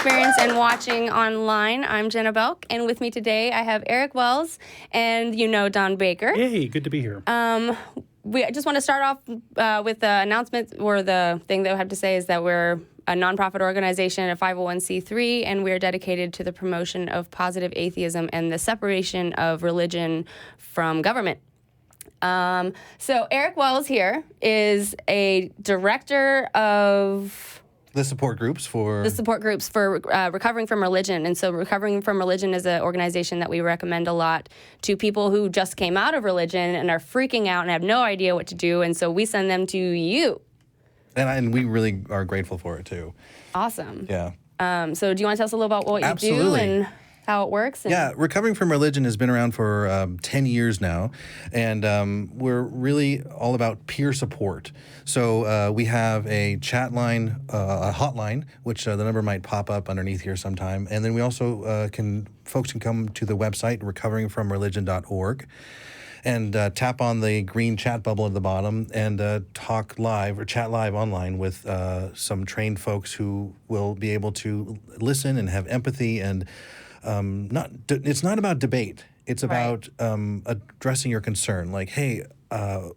Experience and watching online. I'm Jenna Belk, and with me today I have Eric Wells and Don Baker. Hey, good to be here. We just want to start off with the announcement, or the thing that I have to say is that we're a nonprofit organization, a 501c3, and we're dedicated to the promotion of positive atheism and the separation of religion from government. So Eric Wells here is a director of the support groups for recovering from religion. And so Recovering from Religion is an organization that we recommend a lot to people who just came out of religion and are freaking out and have no idea what to do. And so we send them to you. And we really are grateful for it too. Awesome. Yeah. So do you want to tell us a little about what you do and how it works? Yeah, Recovering from Religion has been around for 10 years now, and we're really all about peer support. So we have a chat line, a hotline, which the number might pop up underneath here sometime, and then we also folks can come to the website, recoveringfromreligion.org, and tap on the green chat bubble at the bottom and talk live or chat live online with some trained folks who will be able to listen and have empathy and it's not about debate. It's about addressing your concern. Like, hey, I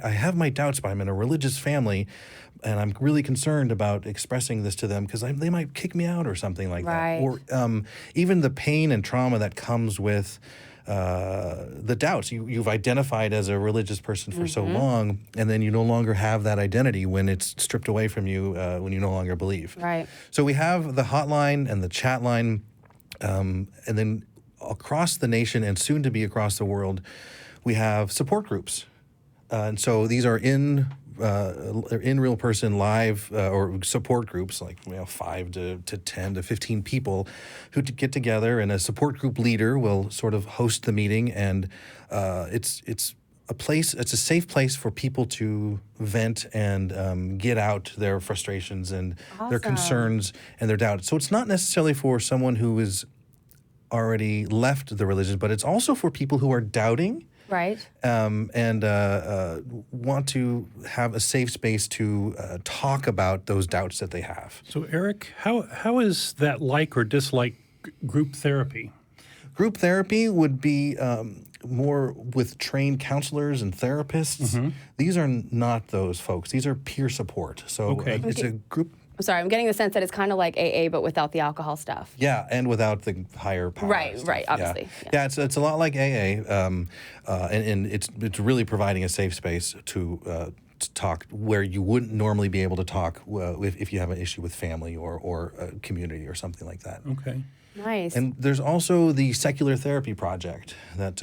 have my doubts, but I'm in a religious family, and I'm really concerned about expressing this to them because they might kick me out or something like that. Or even the pain and trauma that comes with the doubts. You've identified as a religious person for so long, and then you no longer have that identity when it's stripped away from you when you no longer believe. Right. So we have the hotline and the chat line. And then across the nation and soon to be across the world, we have support groups. And so these are in real person live or support groups, like 5 to 10 to 15 people who get together, and a support group leader will sort of host the meeting. And it's a safe place for people to vent and get out their frustrations and their concerns and their doubts. So it's not necessarily for someone who is already left the religion, but it's also for people who are doubting, and want to have a safe space to talk about those doubts that they have. So, Eric, how is that like or dislike group therapy? Group therapy would be more with trained counselors and therapists. These are not those folks. These are peer support. So it's a group. I'm sorry, I'm getting the sense that it's kind of like AA, but without the alcohol stuff. Yeah, and without the higher power stuff. Right, obviously. Yeah, it's a lot like AA, and it's really providing a safe space to talk where you wouldn't normally be able to talk if you have an issue with family or a community or something like that. Okay. Nice. And there's also the Secular Therapy Project, that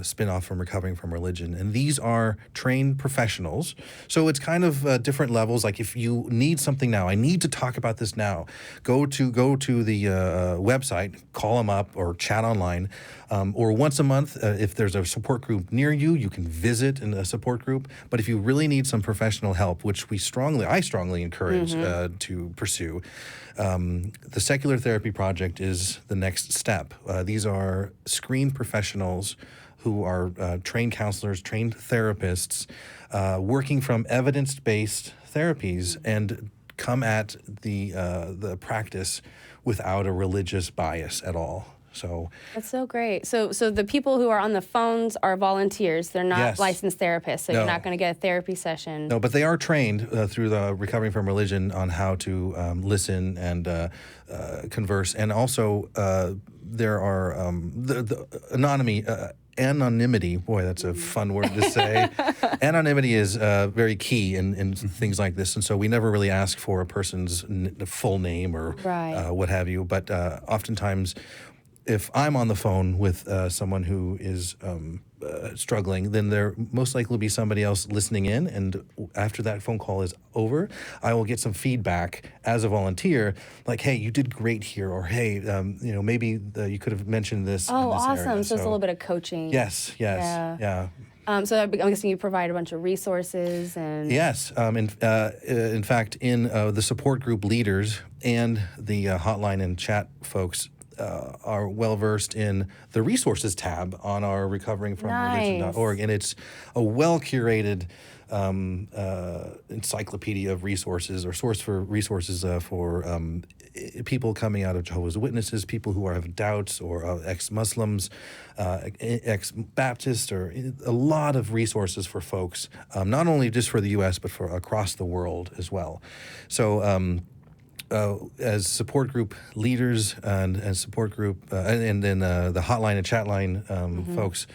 spin-off from Recovering from Religion. And these are trained professionals. So it's kind of different levels. Like if you need something now, I need to talk about this now, go to the website, call them up or chat online. Or once a month, if there's a support group near you, you can visit in a support group. But if you really need some professional help, which I strongly encourage to pursue, the Secular Therapy Project is the next step. These are screened professionals who are trained counselors, trained therapists, working from evidence-based therapies and come at the practice without a religious bias at all. So that's so great. So the people who are on the phones are volunteers. They're not licensed therapists, so you're not going to get a therapy session. No, but they are trained through the Recovering from Religion on how to listen and converse. And also there are the anonymity. Boy, that's a fun word to say. Anonymity is very key in things like this. And so we never really ask for a person's full name or what have you. But oftentimes, if I'm on the phone with someone who is struggling, then there most likely will be somebody else listening in. And after that phone call is over, I will get some feedback as a volunteer, like, hey, you did great here, or hey, maybe you could have mentioned this. Oh, in this awesome. area. So it's a little bit of coaching. Yes. Yeah. So I'm guessing you provide a bunch of resources and... Yes. In fact, in the support group leaders and the hotline and chat folks are well-versed in the resources tab on our recoveringfromreligion.org. And it's a well-curated encyclopedia of resources or source for resources for people coming out of Jehovah's Witnesses, people who have doubts, or ex-Muslims, ex-Baptists, or a lot of resources for folks, not only just for the U.S., but for across the world as well. So as support group leaders and as support group, and then the hotline and chat line folks,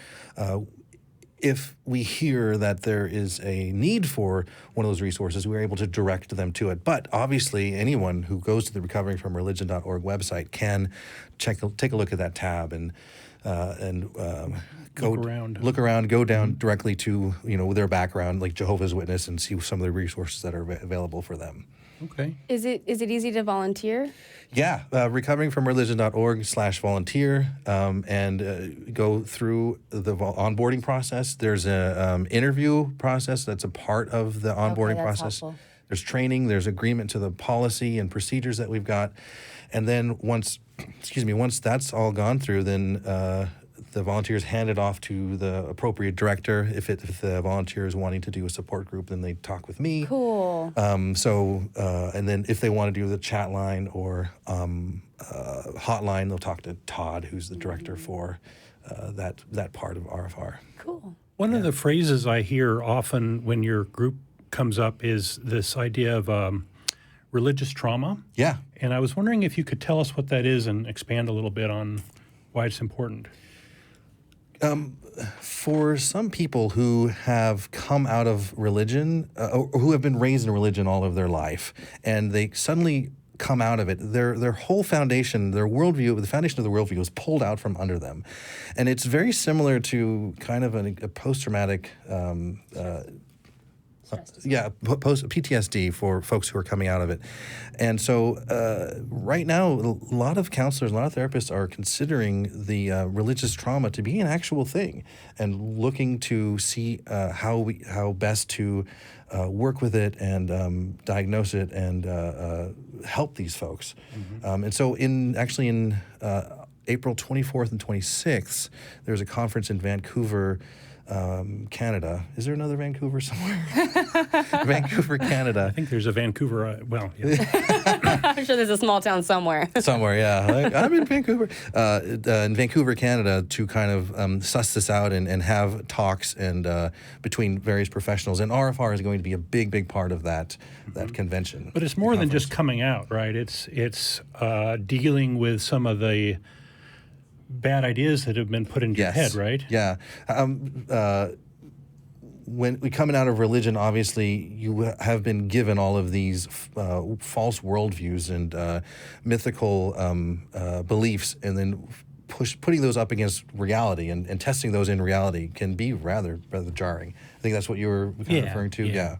if we hear that there is a need for one of those resources, we're able to direct them to it. But obviously, anyone who goes to the recoveringfromreligion.org website can take a look at that tab and look around, go down directly to their background, like Jehovah's Witness, and see some of the resources that are available for them. Okay. Is it easy to volunteer? Yeah, recoveringfromreligion.org/volunteer, and go through the onboarding process. There's a interview process that's a part of the onboarding process. Helpful. There's training. There's agreement to the policy and procedures that we've got, and then once that's all gone through, then the volunteers hand it off to the appropriate director. If the volunteer is wanting to do a support group, then they talk with me. Cool. And then if they want to do the chat line or hotline, they'll talk to Todd, who's the director for that part of RFR. Cool. One of the phrases I hear often when your group comes up is this idea of religious trauma. Yeah. And I was wondering if you could tell us what that is and expand a little bit on why it's important. For some people who have come out of religion, or who have been raised in religion all of their life, and they suddenly come out of it, their whole foundation, their worldview, the foundation of the worldview is pulled out from under them. And it's very similar to kind of a post-traumatic PTSD for folks who are coming out of it. And so right now, a lot of counselors, a lot of therapists are considering the religious trauma to be an actual thing and looking to see how best to work with it and diagnose it and help these folks. Mm-hmm. And so in April 24th and 26th, there's a conference in Vancouver, Canada. Is there another Vancouver somewhere? Vancouver, Canada. I think there's a Vancouver, I'm sure there's a small town somewhere. Somewhere, yeah. I'm in Vancouver. In Vancouver, Canada, to kind of suss this out and have talks and between various professionals. And RFR is going to be a big, big part of that convention. But it's more than just coming out, right? It's dealing with some of the bad ideas that have been put into your head, right? Yeah. When we coming out of religion, obviously you have been given all of these false worldviews and mythical beliefs, and then putting those up against reality and testing those in reality can be rather jarring. I think that's what you were kind of referring to.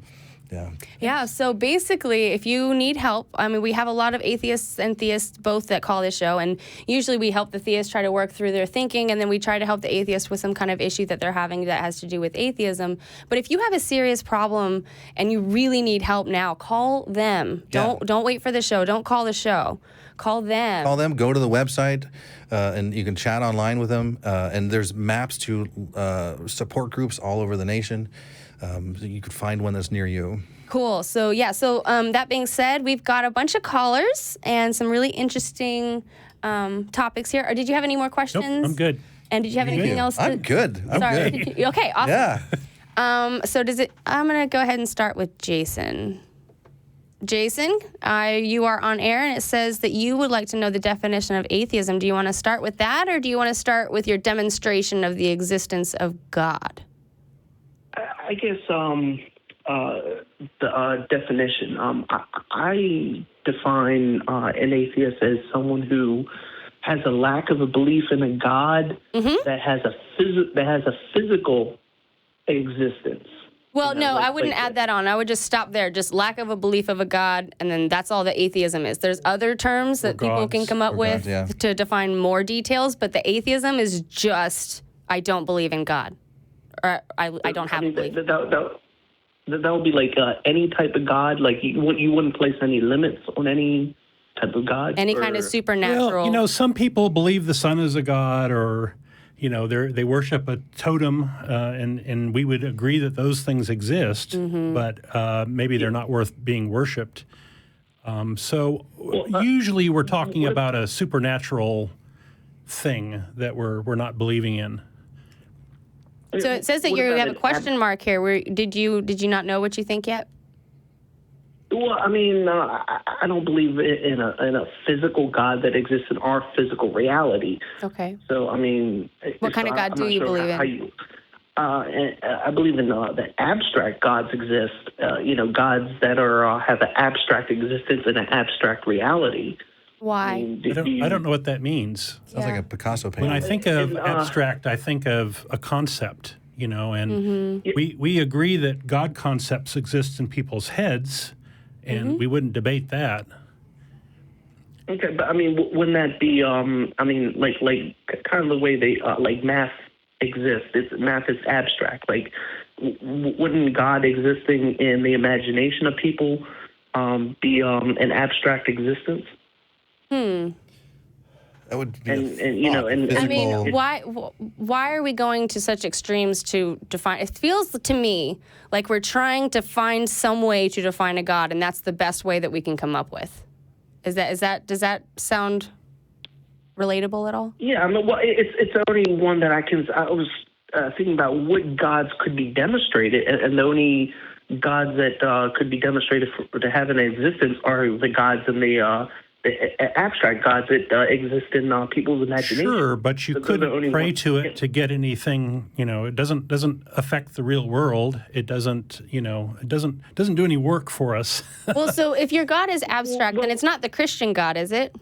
Yeah, so basically, if you need help, I mean, we have a lot of atheists and theists both that call this show, and usually we help the theists try to work through their thinking, and then we try to help the atheist with some kind of issue that they're having that has to do with atheism. But if you have a serious problem and you really need help now, call them. Don't wait for the show. Don't call the show. Call them. Call them. Go to the website, and you can chat online with them. And there's maps to support groups all over the nation. So you could find one that's near you. Cool. So that being said, we've got a bunch of callers and some really interesting topics here. Or did you have any more questions? Nope, I'm good. And did you have anything else? I'm good. Sorry. Good. Okay, awesome. Yeah. So I'm going to go ahead and start with Jason. Jason, you are on air, and it says that you would like to know the definition of atheism. Do you want to start with that, or do you want to start with your demonstration of the existence of God? I guess the definition. I define an atheist as someone who has a lack of a belief in a God that has a physical existence. Well, no, I wouldn't add that on. I would just stop there. Just lack of a belief of a God, and then that's all that atheism is. There's other terms that people can come up with to define more details, but the atheism is just, I don't believe in God. Or I don't have a belief. That would be like any type of God. Like you wouldn't place any limits on any type of God. Any kind of supernatural. Well, some people believe the sun is a god, or they worship a totem, and we would agree that those things exist, but maybe they're not worth being worshipped. So usually we're talking about a supernatural thing that we're not believing in. So it says that you have a question mark here. Did you not know what you think yet? Well, I mean, I don't believe in a physical God that exists in our physical reality. Okay. So, I mean, What kind of God do you believe in? I believe in that abstract gods exist. Gods that have an abstract existence and an abstract reality. Why? I don't know what that means. Sounds like a Picasso painting. When I think of abstract, I think of a concept, and we agree that God concepts exist in people's heads, and we wouldn't debate that. Okay, but I mean, wouldn't that be, like kind of the way they, like math exists? Math is abstract. Like, wouldn't God existing in the imagination of people be an abstract existence? That would be I mean, why are we going to such extremes to define? It feels to me like we're trying to find some way to define a God, and that's the best way that we can come up with. Does that sound relatable at all? Yeah, I mean, well, it's only one that I was thinking about what gods could be demonstrated, and the only gods that could be demonstrated to have an existence are the gods in the abstract gods that exist in people's imagination. Sure, but you couldn't pray to it to get anything. It doesn't affect the real world. It doesn't. It doesn't do any work for us. Well, so if your God is abstract, then it's not the Christian God, is it?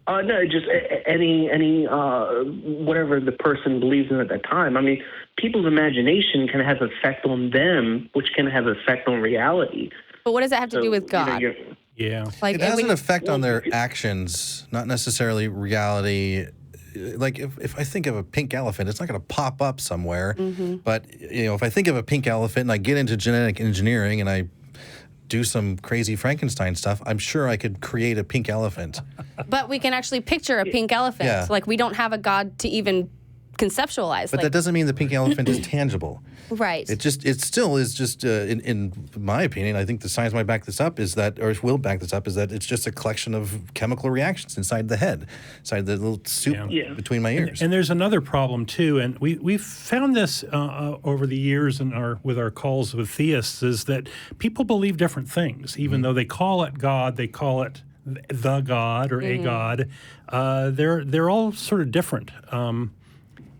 No, just any whatever the person believes in at that time. I mean, people's imagination can have effect on them, which can have effect on reality. But what does that have to do with God? Yeah. Like, it has an effect on their actions, not necessarily reality. Like if I think of a pink elephant, it's not going to pop up somewhere. But if I think of a pink elephant and I get into genetic engineering and I do some crazy Frankenstein stuff, I'm sure I could create a pink elephant. But we can actually picture a pink elephant. Yeah. Like, we don't have a God to even conceptualize. But that doesn't mean the pink elephant is tangible. Right. It still is just, in my opinion, I think the science might back this up, is that it's just a collection of chemical reactions inside the head, inside the little soup between my ears. And there's another problem too, and we've found this over the years with our calls with theists, is that people believe different things, even though they call it God, they call it the God or a God. They're all sort of different,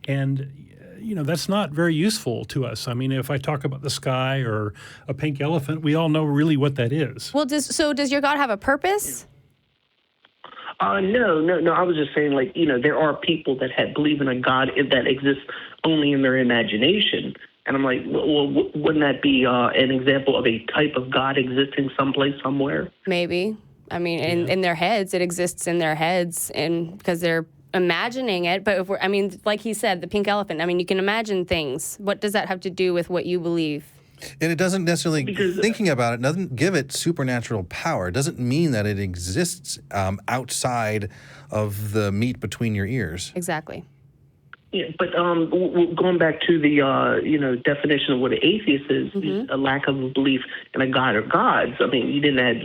and that's not very useful to us. I mean, if I talk about the sky or a pink elephant, we all know really what that is. Well, does your God have a purpose? No. I was just saying, there are people that believe in a God that exists only in their imagination. And I'm like, well, wouldn't that be an example of a type of God existing someplace, somewhere? Maybe. I mean, in their heads, it exists in their heads, and because they're imagining it. But like he said, the pink elephant, you can imagine things. What does that have to do with what you believe? And it doesn't necessarily, thinking about it doesn't give it supernatural power. It doesn't mean that it exists outside of the meat between your ears. Exactly. Yeah, but going back to the definition of what an atheist is a lack of a belief in a God or gods. I mean, you didn't add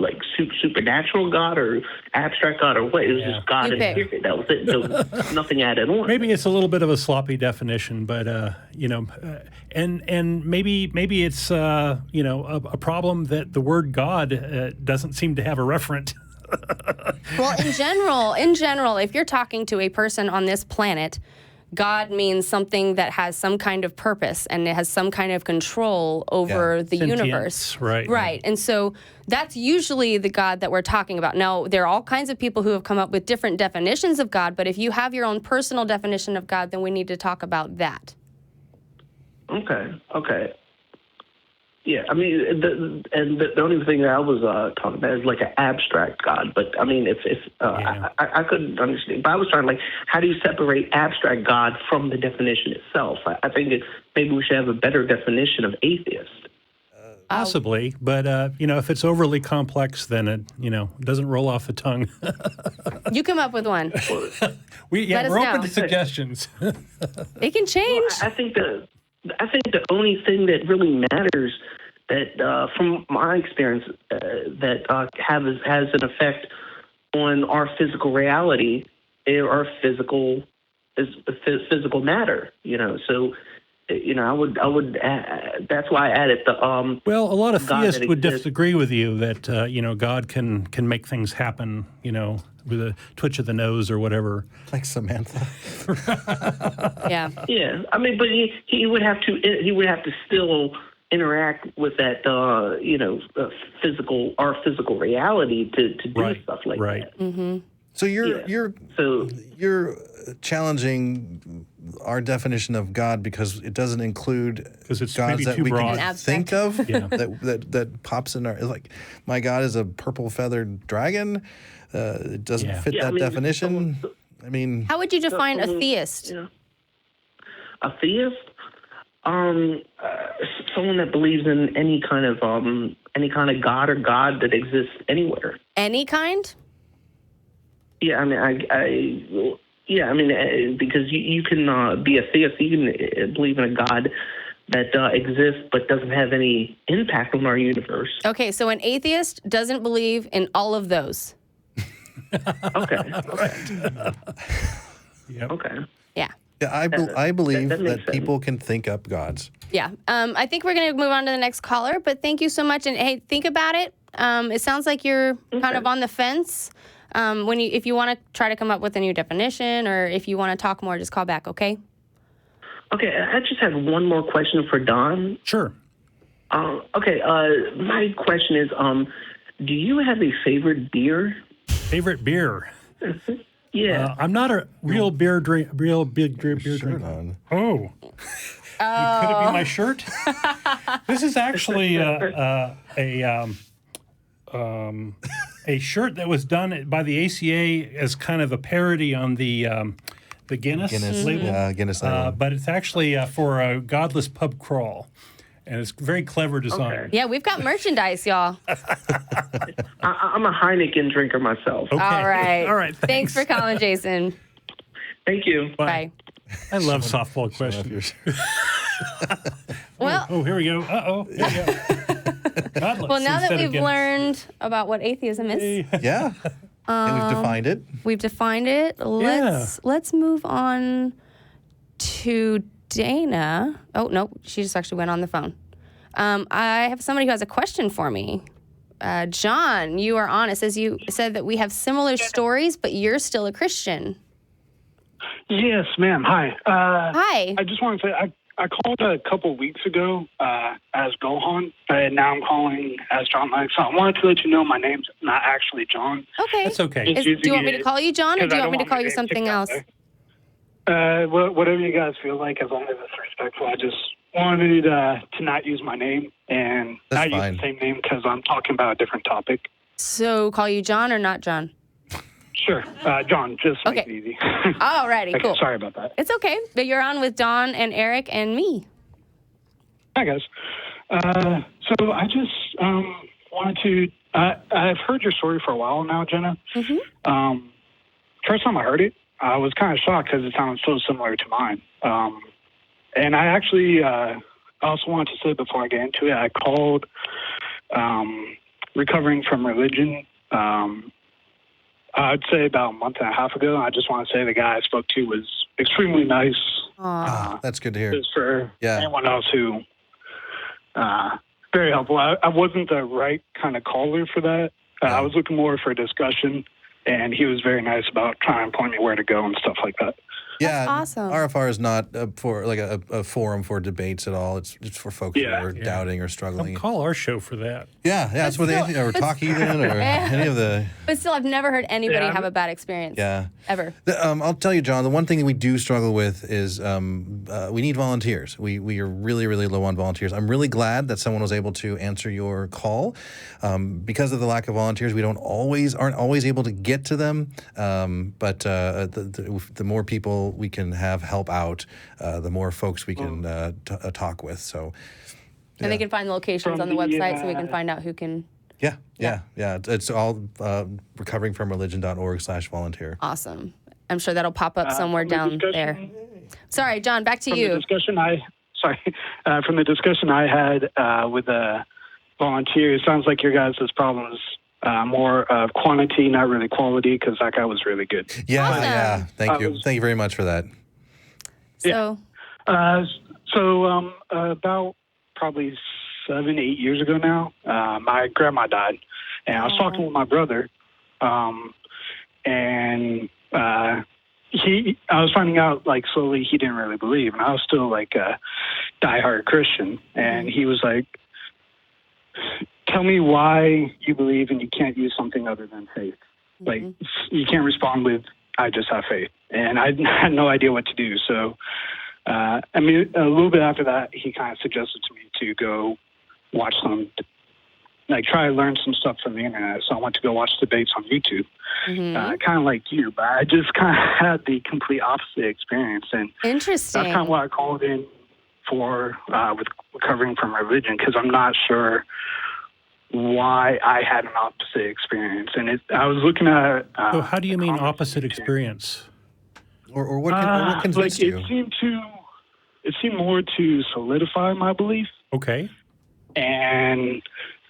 supernatural God or abstract God or what. It was just God and period. That was it. So nothing added on. Maybe it's a little bit of a sloppy definition, but and maybe it's a problem that the word God doesn't seem to have a referent. Well, in general, if you're talking to a person on this planet, God means something that has some kind of purpose and it has some kind of control over the universe. Right. Right. And so that's usually the God that we're talking about. Now, there are all kinds of people who have come up with different definitions of God, but if you have your own personal definition of God, then we need to talk about that. Okay. Yeah, I mean, the only thing that I was talking about is like an abstract God, but I mean, I couldn't understand. But I was trying how do you separate abstract God from the definition itself? I think maybe we should have a better definition of atheist. Possibly, but if it's overly complex, then it doesn't roll off the tongue. You come up with one. We're open to suggestions. It can change. Well, I think the only thing that really matters that from my experience, that has an effect on our physical reality, our physical matter. So I would. That's why I added the. Well, a lot of God theists that would exists. disagree with you that God can make things happen, with a twitch of the nose or whatever. Like Samantha. Yeah. Yeah, I mean, but he would have to. He would have to still interact with that. Our physical reality to do stuff like that. Mm-hmm. So you're challenging our definition of God because it doesn't include 'Cause it's gods maybe that too we broad. can And think of Yeah. that pops in our, like, my God is a purple feathered dragon. It doesn't Yeah. fit Yeah, that I mean, definition. I mean, How would you define a someone- theist? Yeah. A theist, someone that believes in any kind of god or god that exists anywhere. Any kind? Yeah, I mean, because you can be a theist, you can believe in a god that exists but doesn't have any impact on our universe. Okay, so an atheist doesn't believe in all of those. Okay. Yep. Okay. Yeah. yeah, I believe that makes that people can think up gods. Yeah. I think we're going to move on to the next caller, but thank you so much. And hey, think about it. It sounds like you're kind of on the fence. If you want to try to come up with a new definition, or if you want to talk more, just call back, okay? Okay, I just have one more question for Don. Sure. Okay, my question is, do you have a favorite beer? Favorite beer? Yeah. I'm not a real big beer Shirt drinker. on. Oh. Could it be my shirt? This is actually a shirt that was done by the ACA as kind of a parody on the Guinness label. Guinness label. But it's actually for a godless pub crawl. And it's very clever design. Okay. Yeah, we've got merchandise, y'all. I'm a Heineken drinker myself. Okay. All right. All right. Thanks for calling, Jason. Thank you. Bye. I love softball Off questions. your shirt. Well, Oh, here we go. Uh-oh. Here we go. Godless well, now that instead of we've Guinness. learned about what atheism is, Yeah. And we've defined it. we've defined it. Let's move on to Dana. Oh, no, she just actually went on the phone. I have somebody who has a question for me. John, you are on. It says you said that we have similar stories, but you're still a Christian. Yes, ma'am. Hi. Hi. I just want to say I called a couple weeks ago as Gohan, and now I'm calling as John Mike. So I wanted to let you know my name's not actually John. Okay. That's okay. It's Do you want me to usually- call you John, or because do you I want me to don't call my you name something kicked out else? there. Whatever you guys feel like, as long as it's respectful. I just wanted to not use my name and That's not fine. use the same name because I'm talking about a different topic. So call you John or not John? Sure. John, just make Okay. it easy. Alrighty, Okay, cool. sorry about that. It's okay, but you're on with Don and Eric and me. Hi, guys. So I just wanted to. I've heard your story for a while now, Jenna. Mm-hmm. First time I heard it, I was kind of shocked because it sounded so similar to mine. And I actually also wanted to say before I get into it, I called recovering from religion. I'd say about a month and a half ago. I just want to say the guy I spoke to was extremely nice. Ah, that's good to hear. Just for Yeah. anyone else who, very helpful. I wasn't the right kind of caller for that. I was looking more for a discussion, and he was very nice about trying to point me where to go and stuff like that. Yeah, awesome. RFR is not for like a forum for debates at all. It's for folks Yeah. who are doubting or struggling. Call our show for that. Yeah, that's what still- they or Talk Heathen or any of the. But still, I've never heard anybody Yeah, have a bad experience. Yeah. Ever. I'll tell you, John, the one thing that we do struggle with is we need volunteers. We are really, really low on volunteers. I'm really glad that someone was able to answer your call. Because of the lack of volunteers, we aren't always able to get to them. But the more people we can have help out, the more folks we can talk with. So, And they can find the locations From on the the, website so we can find out who can. yeah. It's all recoveringfromreligion.org/volunteer. Awesome. I'm sure that'll pop up somewhere From the down discussion- there. Sorry, John, back to From you. the discussion from the discussion I had with volunteer. It sounds like your guys' problem is more of quantity, not really quality, because that guy was really good. Yeah, Awesome. yeah. Thank you. Thank you very much for that. So, About probably 7, 8 years ago now, my grandma died, and I was talking with my brother, and I was finding out like slowly he didn't really believe, and I was still like a diehard Christian, and he was like, "Tell me why you believe and you can't use something other than faith. Like you can't respond with I just have faith," and I had no idea what to do. So. A little bit after that, he kind of suggested to me to go watch try to learn some stuff from the internet. So I went to go watch debates on YouTube, kind of like you, but I just kind of had the complete opposite experience. And interesting. that's kind of why I called in for with recovering from religion, because I'm not sure why I had an opposite experience. And I was looking at... So how do you mean opposite experience? Or what convinced you? It seemed more to solidify my belief. Okay. And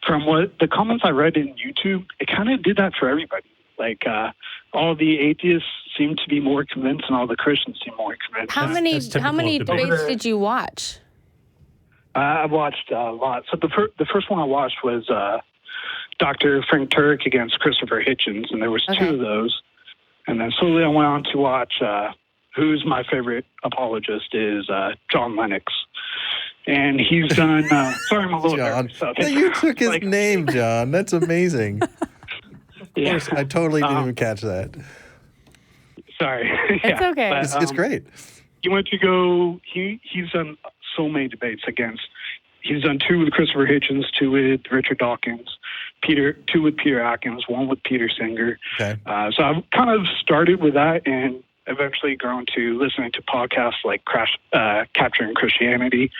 from what the comments I read in YouTube, it kind of did that for everybody. Like all the atheists seem to be more convinced, and all the Christians seem more convinced. How many debates did you watch? I watched a lot. So the first one I watched was Dr. Frank Turek against Christopher Hitchens, and there was 2 of those. And then slowly I went on to watch who's my favorite apologist is John Lennox. And he's done, sorry, I'm a little John. nervous. So You took his name, John. That's amazing. Of course, I totally didn't even catch that. Sorry. It's okay. But, It's great. He went to go, he's done so many debates he's done 2 with Christopher Hitchens, 2 with Richard Dawkins, 2 with Peter Atkins, 1 with Peter Singer. Okay. So I've kind of started with that and eventually grown to listening to podcasts like Capturing Christianity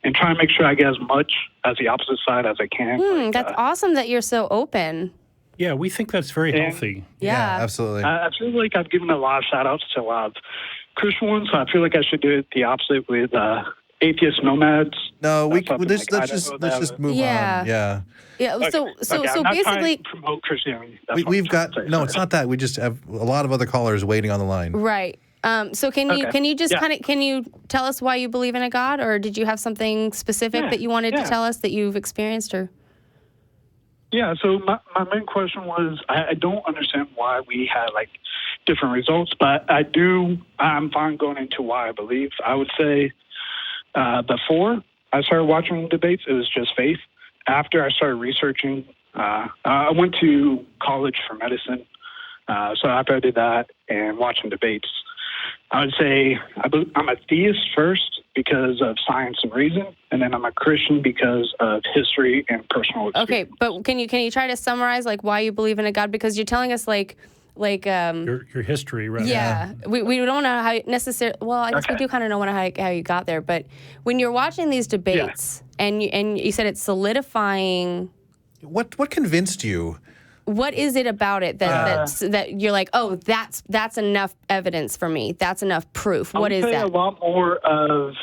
and trying to make sure I get as much as the opposite side as I can. That's awesome that you're so open. Yeah, we think that's very healthy. Yeah. Absolutely. I feel like I've given a lot of shout-outs to a lot of Christian ones, so I feel like I should do it the opposite with atheist nomads. No, let's just move on. Yeah. Yeah. Okay. So I'm not trying basically, to promote Christianity. We've got it's not that. We just have a lot of other callers waiting on the line. right. So can you just can you tell us why you believe in a God, or did you have something specific that you wanted to tell us that you've experienced, or? Yeah, so my main question was, I don't understand why we had like different results, but I'm fine going into why I believe. I would say before I started watching debates, it was just faith. After I started researching, I went to college for medicine. So after I did that and watching debates, I would say I'm a theist first because of science and reason, and then I'm a Christian because of history and personal experience. Okay, but can you try to summarize like why you believe in a God? Because you're telling us like your history, right? Yeah, we don't know how necessarily. Well, I guess we do kind of know how you got there. But when you're watching these debates and you said it's solidifying. What convinced you? What is it about it that you're like, oh, that's enough evidence for me. That's enough proof. What is that? I would say a lot more of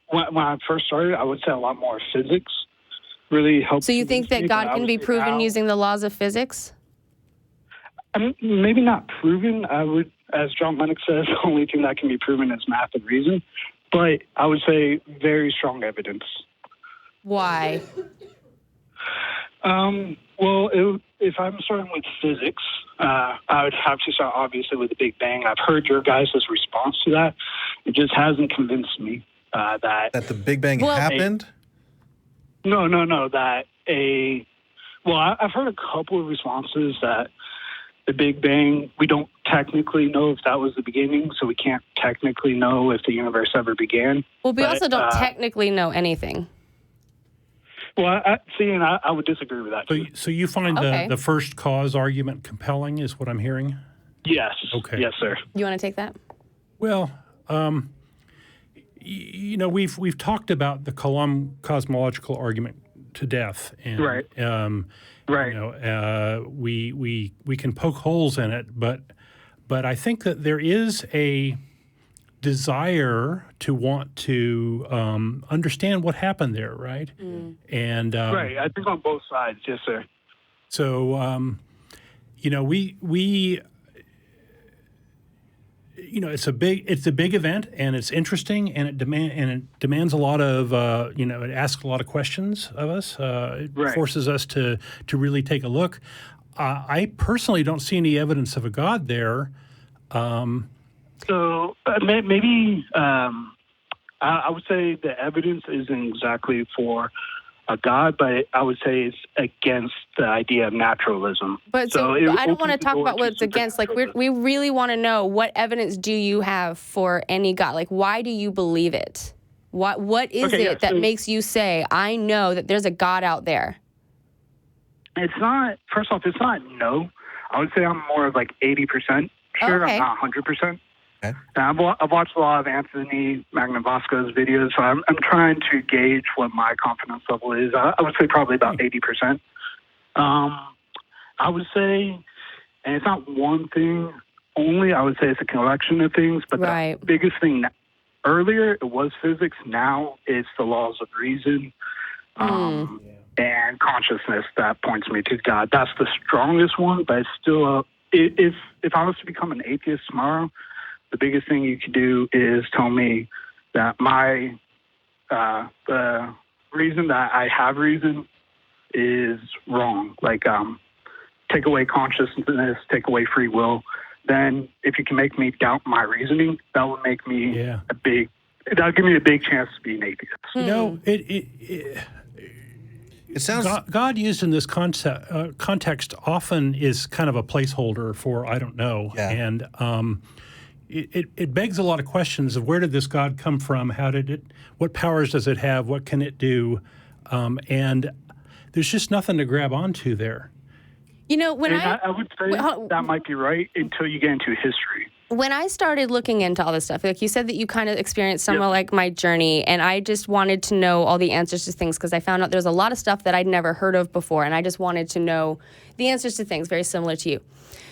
when I first started. I would say a lot more physics really helped. So you think that God can be proven using the laws of physics? Maybe not proven. I would, as John Lennox says, the only thing that can be proven is math and reason. But I would say very strong evidence. Why? Well, if I'm starting with physics, I would have to start obviously with the Big Bang. I've heard your guys' response to that. It just hasn't convinced me that the Big Bang happened. No. I've heard a couple of responses that the Big Bang, we don't technically know if that was the beginning, so we can't technically know if the universe ever began. Well, we also don't technically know anything. Well, I would disagree with that. So you find the first cause argument compelling, is what I'm hearing? Yes. Okay. Yes, sir. You want to take that? Well, we've talked about the cosmological argument to death, and right. We can poke holes in it, but I think that there is a desire to want to understand what happened there, right? And Right. I think on both sides, yes, sir. so we it's a big event, and it's interesting, and it demands a lot of it asks a lot of questions of us. It Right. forces us to really take a look. I personally don't see any evidence of a God there. So maybe I would say the evidence isn't exactly for a God, but I would say it's against the idea of naturalism. But so it I don't want to opens the talk door about what it's against. Like supernaturalism. we really want to know, what evidence do you have for any God? Like, why do you believe it? What is Okay, it yeah, that so- makes you say, I know that there's a God out there? It's not. First off, it's not no. I would say I'm more of like 80% sure. Okay. I'm not 100%. Okay. And I've watched a lot of Anthony Magnavasco's videos, so I'm trying to gauge what my confidence level is. I would say probably about 80%. I would say, and it's not one thing only. I would say it's a collection of things. But Right. the biggest thing earlier it was physics. Now it's the laws of reason. And consciousness that points me to God. That's the strongest one, but it's still if I was to become an atheist tomorrow, the biggest thing you could do is tell me that my the reason that I have reason is wrong. Like take away consciousness, take away free will. Then if you can make me doubt my reasoning, that would make me that would give me a big chance to be an atheist. It sounds God used in this context often is kind of a placeholder for I don't know, and it begs a lot of questions of where did this God come from? What powers does it have? What can it do? And there's just nothing to grab onto there. When I would say that might be right until you get into history. When I started looking into all this stuff, like you said that you kind of experienced somewhat like my journey, and I just wanted to know all the answers to things because I found out there's a lot of stuff that I'd never heard of before, and I just wanted to know the answers to things very similar to you.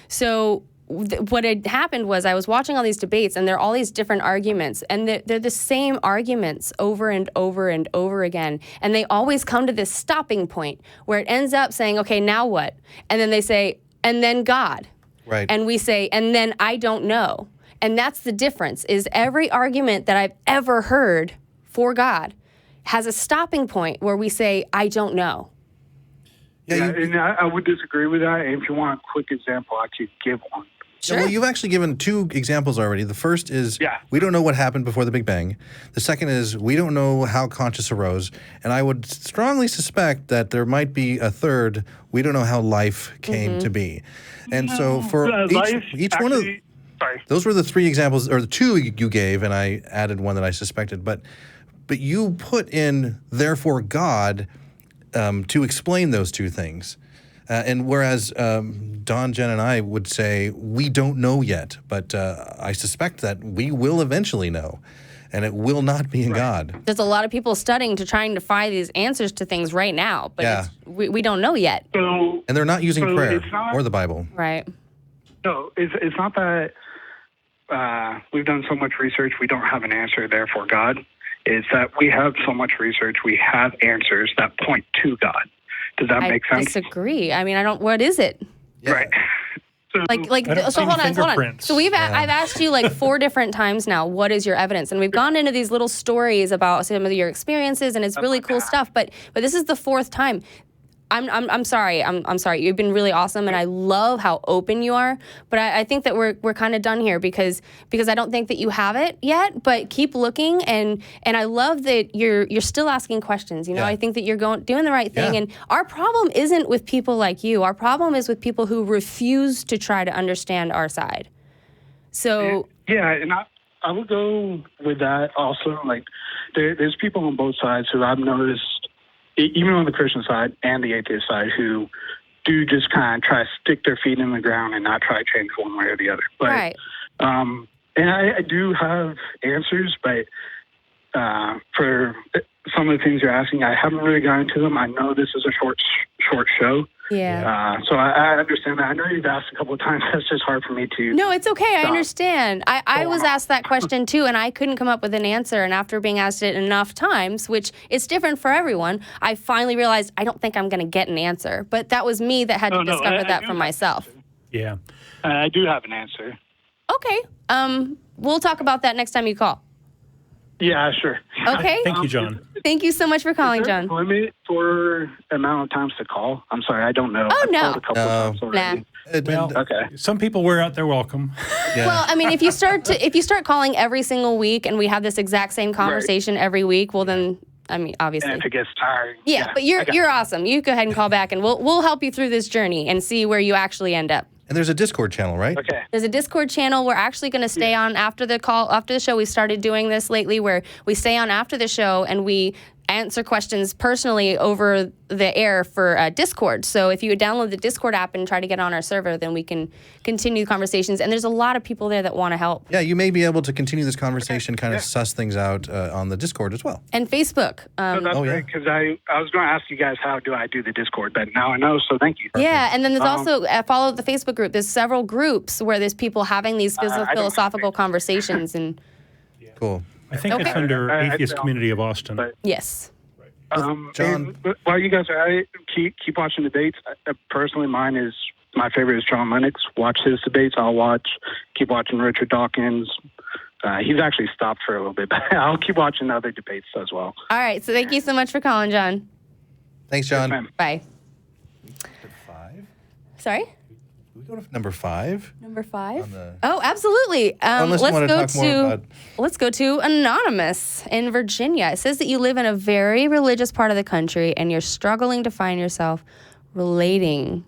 So what had happened was I was watching all these debates, and there are all these different arguments, and they're the same arguments over and over and over again, and they always come to this stopping point where it ends up saying, okay, now what? And then they say, and then God. right. And we say, and then I don't know. And that's the difference, is every argument that I've ever heard for God has a stopping point where we say, I don't know. And I would disagree with that. And if you want a quick example, I could give one. Sure. Well, you've actually given two examples already. The first is we don't know what happened before the Big Bang. The second is we don't know how conscious arose. And I would strongly suspect that there might be a third, we don't know how life came to be. And so for each one of those were the three examples, or the two you gave, and I added one that I suspected. But you put in, therefore, God to explain those two things. And whereas Don, Jen, and I would say we don't know yet, but I suspect that we will eventually know, and it will not be in God. There's a lot of people studying to trying to find these answers to things right now, but we don't know yet. So, And they're not using prayer it's not- or the Bible. Right. No, it's not that we've done so much research, we don't have an answer, therefore God. It's that we have so much research, we have answers that point to God. Does that make sense? I disagree. I mean, what is it? Yeah. Right. So, So hold on. fingerprints. So I've asked you like 4 different times now, what is your evidence? And we've gone into these little stories about some of your experiences, and it's really cool stuff. But this is the 4th time. I'm sorry. I'm sorry. You've been really awesome, and I love how open you are. But I think that we're kind of done here because I don't think that you have it yet. But keep looking, and I love that you're still asking questions. I think that you're doing the right thing. Yeah. And our problem isn't with people like you. Our problem is with people who refuse to try to understand our side. So and I would go with that also. Like, there's people on both sides who I've noticed, even on the Christian side and the atheist side, who do just kind of try to stick their feet in the ground and not try to change one way or the other. But, right. And I do have answers, but for some of the things you're asking, I haven't really gotten into them. I know this is a short show, Yeah. So I understand that. I know you've asked a couple of times. It's just hard for me to. No, it's okay. I Stop. understand. I was asked that question too, and I couldn't come up with an answer. And after being asked it enough times, which is different for everyone, I finally realized I don't think I'm going to get an answer. But that was me that had to discover that for myself. Yeah. I do have an answer. Okay. We'll talk about that next time you call. Yeah, sure. Okay. Thank you, John. Thank you so much for calling, Is there John. a limit for amount of times to call? I'm sorry, I don't know. Oh, I've no. called a couple times already. Well, Okay. some people were out there welcome. Yeah. Well, I mean, if you start calling every single week and we have this exact same conversation every week, well then, I mean, obviously. And if it gets tiring. Yeah, but you're awesome. You go ahead and call back, and we'll help you through this journey and see where you actually end up. And there's a Discord channel, right? Okay. There's a Discord channel. We're actually going to stay on after the show. We started doing this lately, where we stay on after the show and we answer questions personally over the air for Discord. So if you would download the Discord app and try to get on our server, then we can continue conversations. And there's a lot of people there that want to help. Yeah, you may be able to continue this conversation, kind of suss things out on the Discord as well. And Facebook. So that's great, because I was going to ask you guys how do I do the Discord, but now I know, so thank you. Yeah, and then there's also follow the Facebook group. There's several groups where there's people having these philosophical conversations and. Cool. I think it's under Atheist Community of Austin. But, Yes. John. While you guys are keep watching debates, personally, my favorite is John Lennox. Watch his debates. Keep watching Richard Dawkins. He's actually stopped for a little bit, but I'll keep watching other debates as well. All right, so thank you so much for calling, John. Thanks, John. Yes, ma'am. Bye. 5? Sorry? We go to number 5. Number 5? On the- Oh, absolutely. Unless you want to talk more about... Let's go to Anonymous in Virginia. It says that you live in a very religious part of the country and you're struggling to find yourself relating.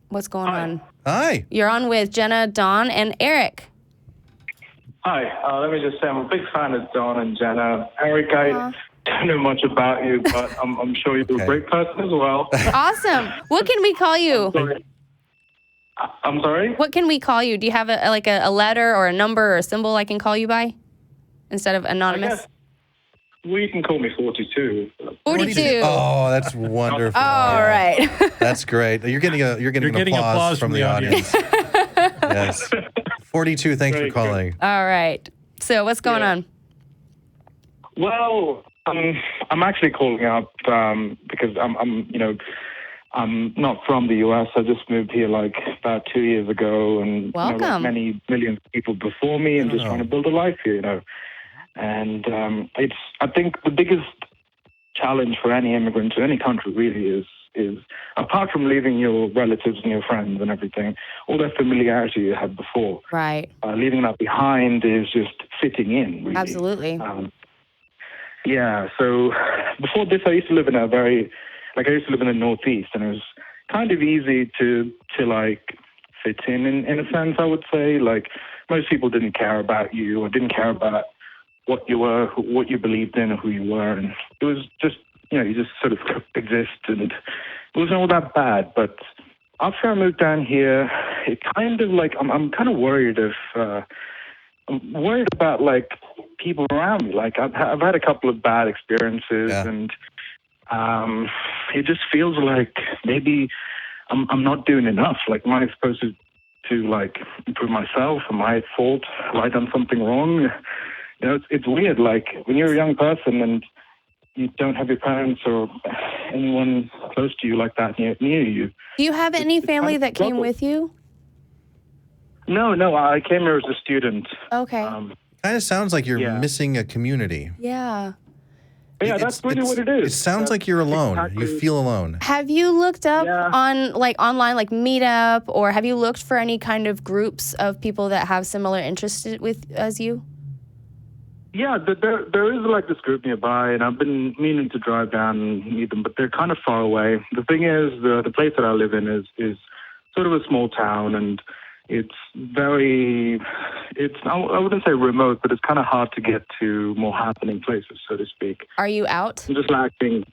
What's going on? Hi. You're on with Jenna, Dawn, and Eric. Hi, let me just say I'm a big fan of Dawn and Jenna. Eric, I don't know much about you, but I'm sure you're a great person as well. Awesome. What can we call you? I'm sorry? What can we call you? Do you have a letter or a number or a symbol I can call you by instead of Anonymous? Well, you can call me 42. 42. Oh, that's wonderful. All right. That's great. You're getting applause from the audience. Yes. 42. Thanks for calling. All right. So what's going on? Well, I'm actually calling up because I'm not from the U.S. I just moved here like about 2 years ago, and Welcome. like many millions of people before me, and just trying to build a life here, And I think the biggest challenge for any immigrant to any country really is apart from leaving your relatives and your friends and everything, all that familiarity you had before. Right. Leaving that behind is just fitting in, really. Absolutely. So before this, I used to live in the Northeast, and it was kind of easy to like fit in a sense, I would say. Like, most people didn't care about you or didn't care about what you were, what you believed in, or who you were, and it was just, you just sort of exist, and it wasn't all that bad. But after I moved down here, it kind of like I'm kind of worried I'm worried about like people around me. Like I've had a couple of bad experiences, and it just feels like maybe I'm not doing enough. Like, am I supposed to like improve myself? Am I at fault? Have I done something wrong? It's weird. Like, when you're a young person and you don't have your parents or anyone close to you like that near you. Do you have any family that came with you? No, I came here as a student. Okay. Kind of sounds like you're missing a community. Yeah. Yeah, that's really what it is. It sounds like you're alone. Exactly. You feel alone. Have you looked up on online, like Meetup, or have you looked for any kind of groups of people that have similar interests as you? Yeah, there is like this group nearby, and I've been meaning to drive down and meet them, but they're kind of far away. The thing is, the place that I live in is sort of a small town, and I wouldn't say remote, but it's kind of hard to get to more happening places, so to speak. Are you out? I'm just lacking.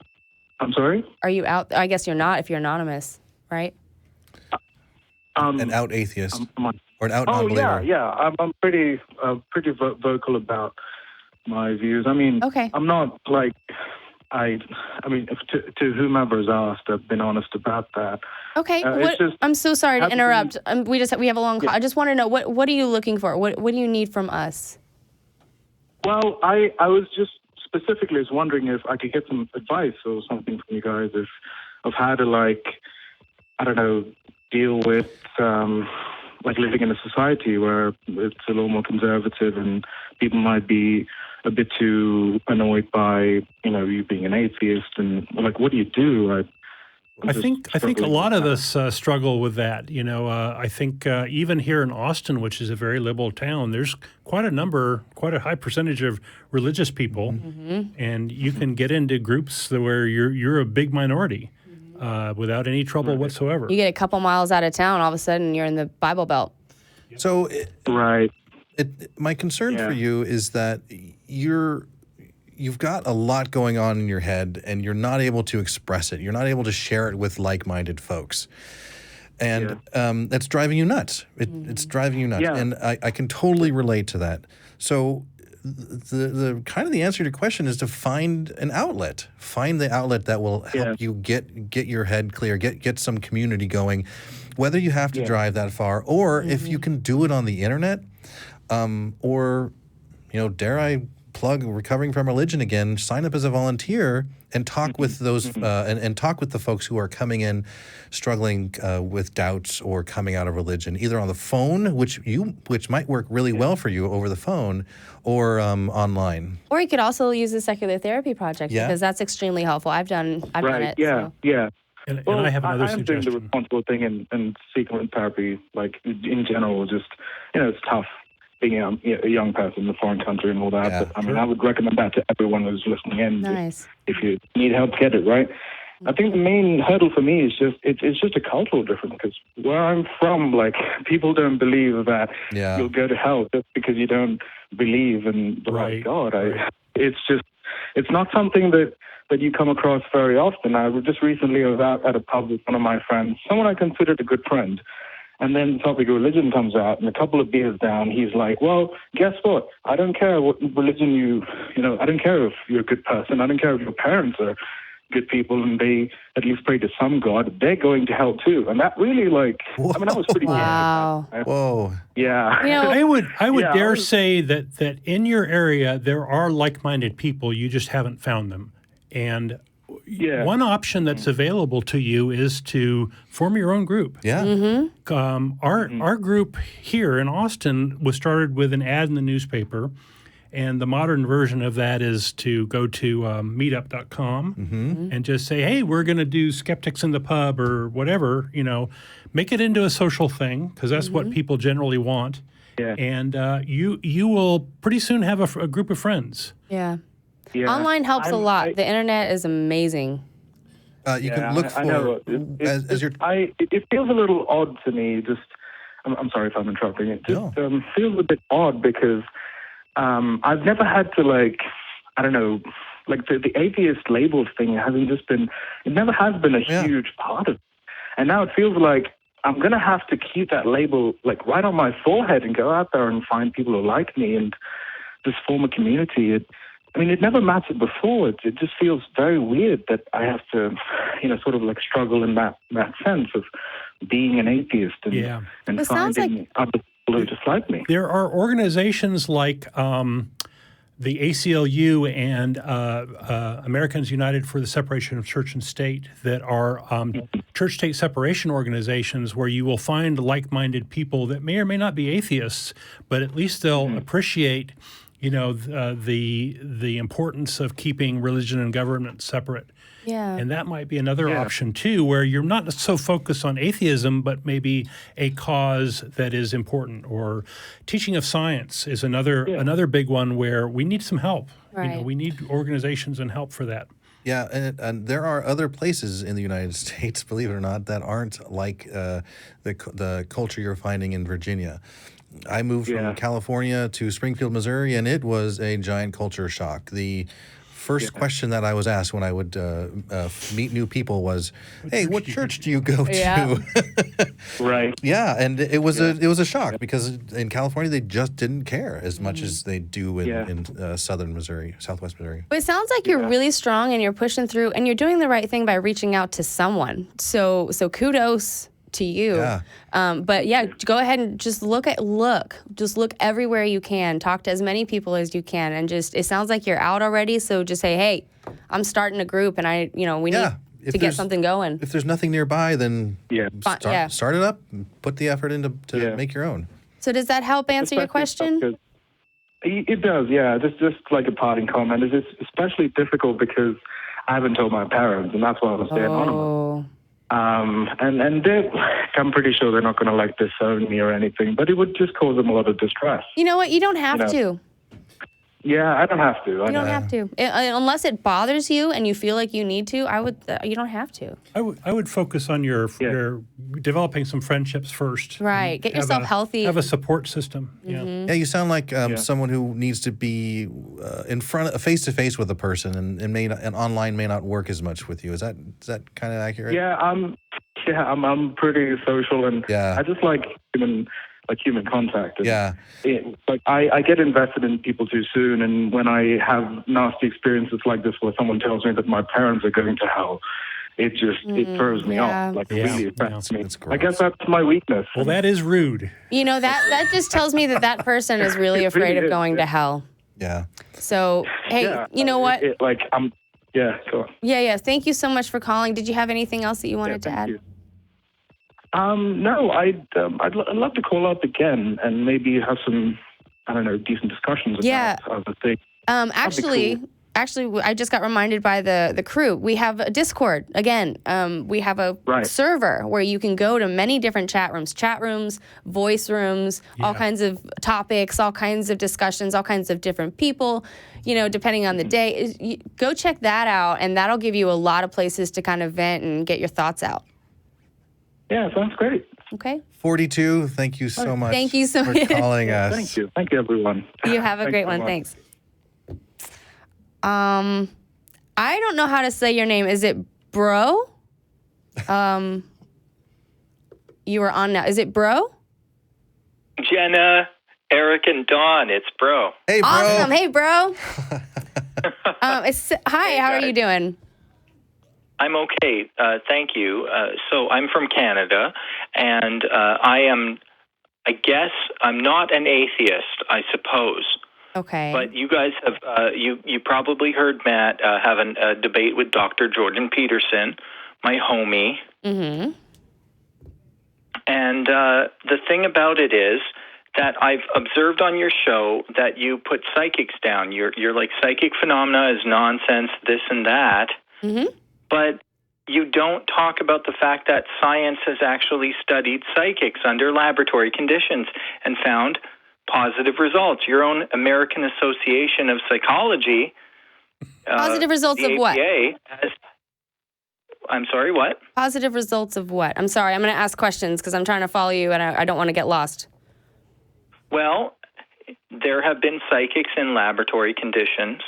I'm sorry? Are you out? I guess you're not if you're anonymous, right? An out atheist or an out non-believer. Yeah. I'm pretty vocal about my views. I mean, okay. I'm not like I mean, to whomever is asked, I've been honest about that. Okay. I'm so sorry to interrupt. We have a long call. I just want to know what are you looking for? What do you need from us? Well, I was just specifically wondering if I could get some advice or something from you guys of how to, like, I don't know, deal with like living in a society where it's a little more conservative and people might be a bit too annoyed by, you being an atheist, and like, what do you do? I think a lot of us struggle with that. I think even here in Austin, which is a very liberal town, there's quite a high percentage of religious people, and you can get into groups where you're a big minority without any trouble whatsoever. You get a couple miles out of town, all of a sudden you're in the Bible Belt. So, right. My concern for you is that you've got a lot going on in your head and you're not able to express it. You're not able to share it with like-minded folks. And that's driving you nuts. It's driving you nuts. Yeah. And I can totally relate to that. So the kind of the answer to your question is to find an outlet. Find the outlet that will help you get your head clear, get some community going, whether you have to drive that far or if you can do it on the internet, or, dare I plug Recovering from Religion again, sign up as a volunteer and talk with those and talk with the folks who are coming in struggling with doubts or coming out of religion, either on the phone, which might work really well for you over the phone, or online. Or you could also use the Secular Therapy Project because that's extremely helpful. I've done it. Yeah, so. yeah. And I have another I'm suggestion. doing the responsible thing and seeking therapy, like in general, just, it's tough being a young person in a foreign country and all that. Yeah, but I mean, I would recommend that to everyone who's listening in. Nice. If you need help, get it, right? I think the main hurdle for me is it's just a cultural difference, because where I'm from, like, people don't believe that you'll go to hell just because you don't believe in the right God. It's not something that you come across very often. I just recently was out at a pub with one of my friends, someone I considered a good friend. And then the topic of religion comes out, and a couple of beers down, he's like, well, guess what? I don't care what religion I don't care if you're a good person. I don't care if your parents are good people and they at least pray to some God. They're going to hell too. And that really, that was pretty wow. Whoa. Yeah. I would dare say that in your area, there are like-minded people. You just haven't found them. And one option that's available to you is to form your own group. Yeah. Our group here in Austin was started with an ad in the newspaper, and the modern version of that is to go to meetup.com and just say, hey, we're going to do Skeptics in the Pub or whatever, make it into a social thing, because that's what people generally want. Yeah. And you will pretty soon have a group of friends. Yeah. Yeah. Online helps a lot. The internet is amazing. You can look for. I know. It feels a little odd to me. I'm sorry if I'm interrupting. It just feels a bit odd because I've never had to the atheist labels thing hasn't just been. It never has been a huge part of it, and now it feels like I'm gonna have to keep that label right on my forehead and go out there and find people who like me and just form a community. It never mattered before. It just feels very weird that I have to, sort of struggle in that sense of being an atheist and finding other people who just like me. There are organizations like the ACLU and Americans United for the Separation of Church and State that are church-state separation organizations where you will find like-minded people that may or may not be atheists, but at least they'll appreciate the importance of keeping religion and government separate. Yeah. And that might be another option, too, where you're not so focused on atheism, but maybe a cause that is important. Or teaching of science is another big one where we need some help. Right. We need organizations and help for that. Yeah, and there are other places in the United States, believe it or not, that aren't like the culture you're finding in Virginia. I moved from California to Springfield, Missouri, and it was a giant culture shock. The first question that I was asked when I would meet new people was, "Hey, what church do you go to?" Right. Yeah, and it was a shock because in California they just didn't care as much as they do in southern Missouri, southwest Missouri. But it sounds like you're really strong and you're pushing through and you're doing the right thing by reaching out to someone. So kudos to you. Yeah. But go ahead and just look everywhere you can. Talk to as many people as you can, and it sounds like you're out already. So just say, hey, I'm starting a group, and we need to get something going. If there's nothing nearby, then start it up and put the effort into to make your own. So does that help answer your question? It does, yeah. Just like a parting comment. It's especially difficult because I haven't told my parents, and that's why I was staying anonymous. And I'm pretty sure they're not going to disown me or anything, but it would just cause them a lot of distress. You know what? You don't have to. Yeah, I don't have to. You don't have to. Unless it bothers you and you feel like you need to, you don't have to. I would focus on your developing some friendships first. Right. Get yourself healthy. Have a support system. Mm-hmm. Yeah, you sound like someone who needs to be in front, face to face with a person, and online may not work as much with you. Is that kind of accurate? Yeah, I'm pretty social, and I just like human contact. And I get invested in people too soon, and when I have nasty experiences like this where someone tells me that my parents are going to hell, it throws me off. It really affects me. I guess that's my weakness. Well, that is rude. That just tells me that person is really afraid of going to hell. Yeah. So, hey, you know what? Go on. Yeah. Thank you so much for calling. Did you have anything else that you wanted to add? No, I'd love to call up again and maybe have some, decent discussions about other things. Actually, I just got reminded by the crew. We have a Discord. Again, we have a server where you can go to many different chat rooms, voice rooms, all kinds of topics, all kinds of discussions, all kinds of different people, depending on the day. Go check that out, and that'll give you a lot of places to kind of vent and get your thoughts out. Yeah, sounds great. Okay. 42, thank you so much. Thank you so much for calling us. Thank you. Thank you, everyone. You have a great one. Thanks. I don't know how to say your name. Is it Brough? You are on now. Is it Brough? Jenna, Eric, and Dawn. It's Brough. Hey, Brough. Awesome. Hey, Brough. Hi. How are you doing? I'm okay. Thank you. So I'm from Canada, and I guess I'm not an atheist, I suppose. Okay. But you guys have, you probably heard Matt have a debate with Dr. Jordan Peterson, my homie. Mm-hmm. And the thing about it is that I've observed on your show that you put psychics down. You're like, psychic phenomena is nonsense, this and that. Mm-hmm. But you don't talk about the fact that science has actually studied psychics under laboratory conditions and found positive results. Your own American Association of Psychology. Positive results of what? I'm sorry, what? Positive results of what? I'm sorry, I'm going to ask questions because I'm trying to follow you and I don't want to get lost. Well, there have been psychics in laboratory conditions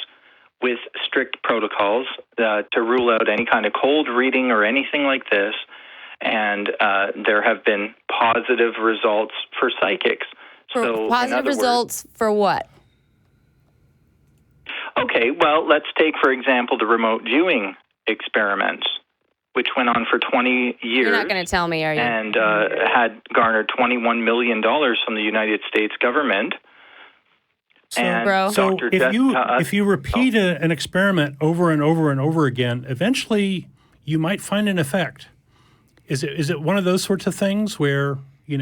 with strict protocols to rule out any kind of cold reading or anything like this. And there have been positive results for psychics. Positive results for what? Okay, well, let's take, for example, the remote viewing experiments, which went on for 20 years. You're not going to tell me, are you? And had garnered $21 million from the United States government. So if you repeat an experiment over and over and over again, eventually you might find an effect. Is it one of those sorts of things where you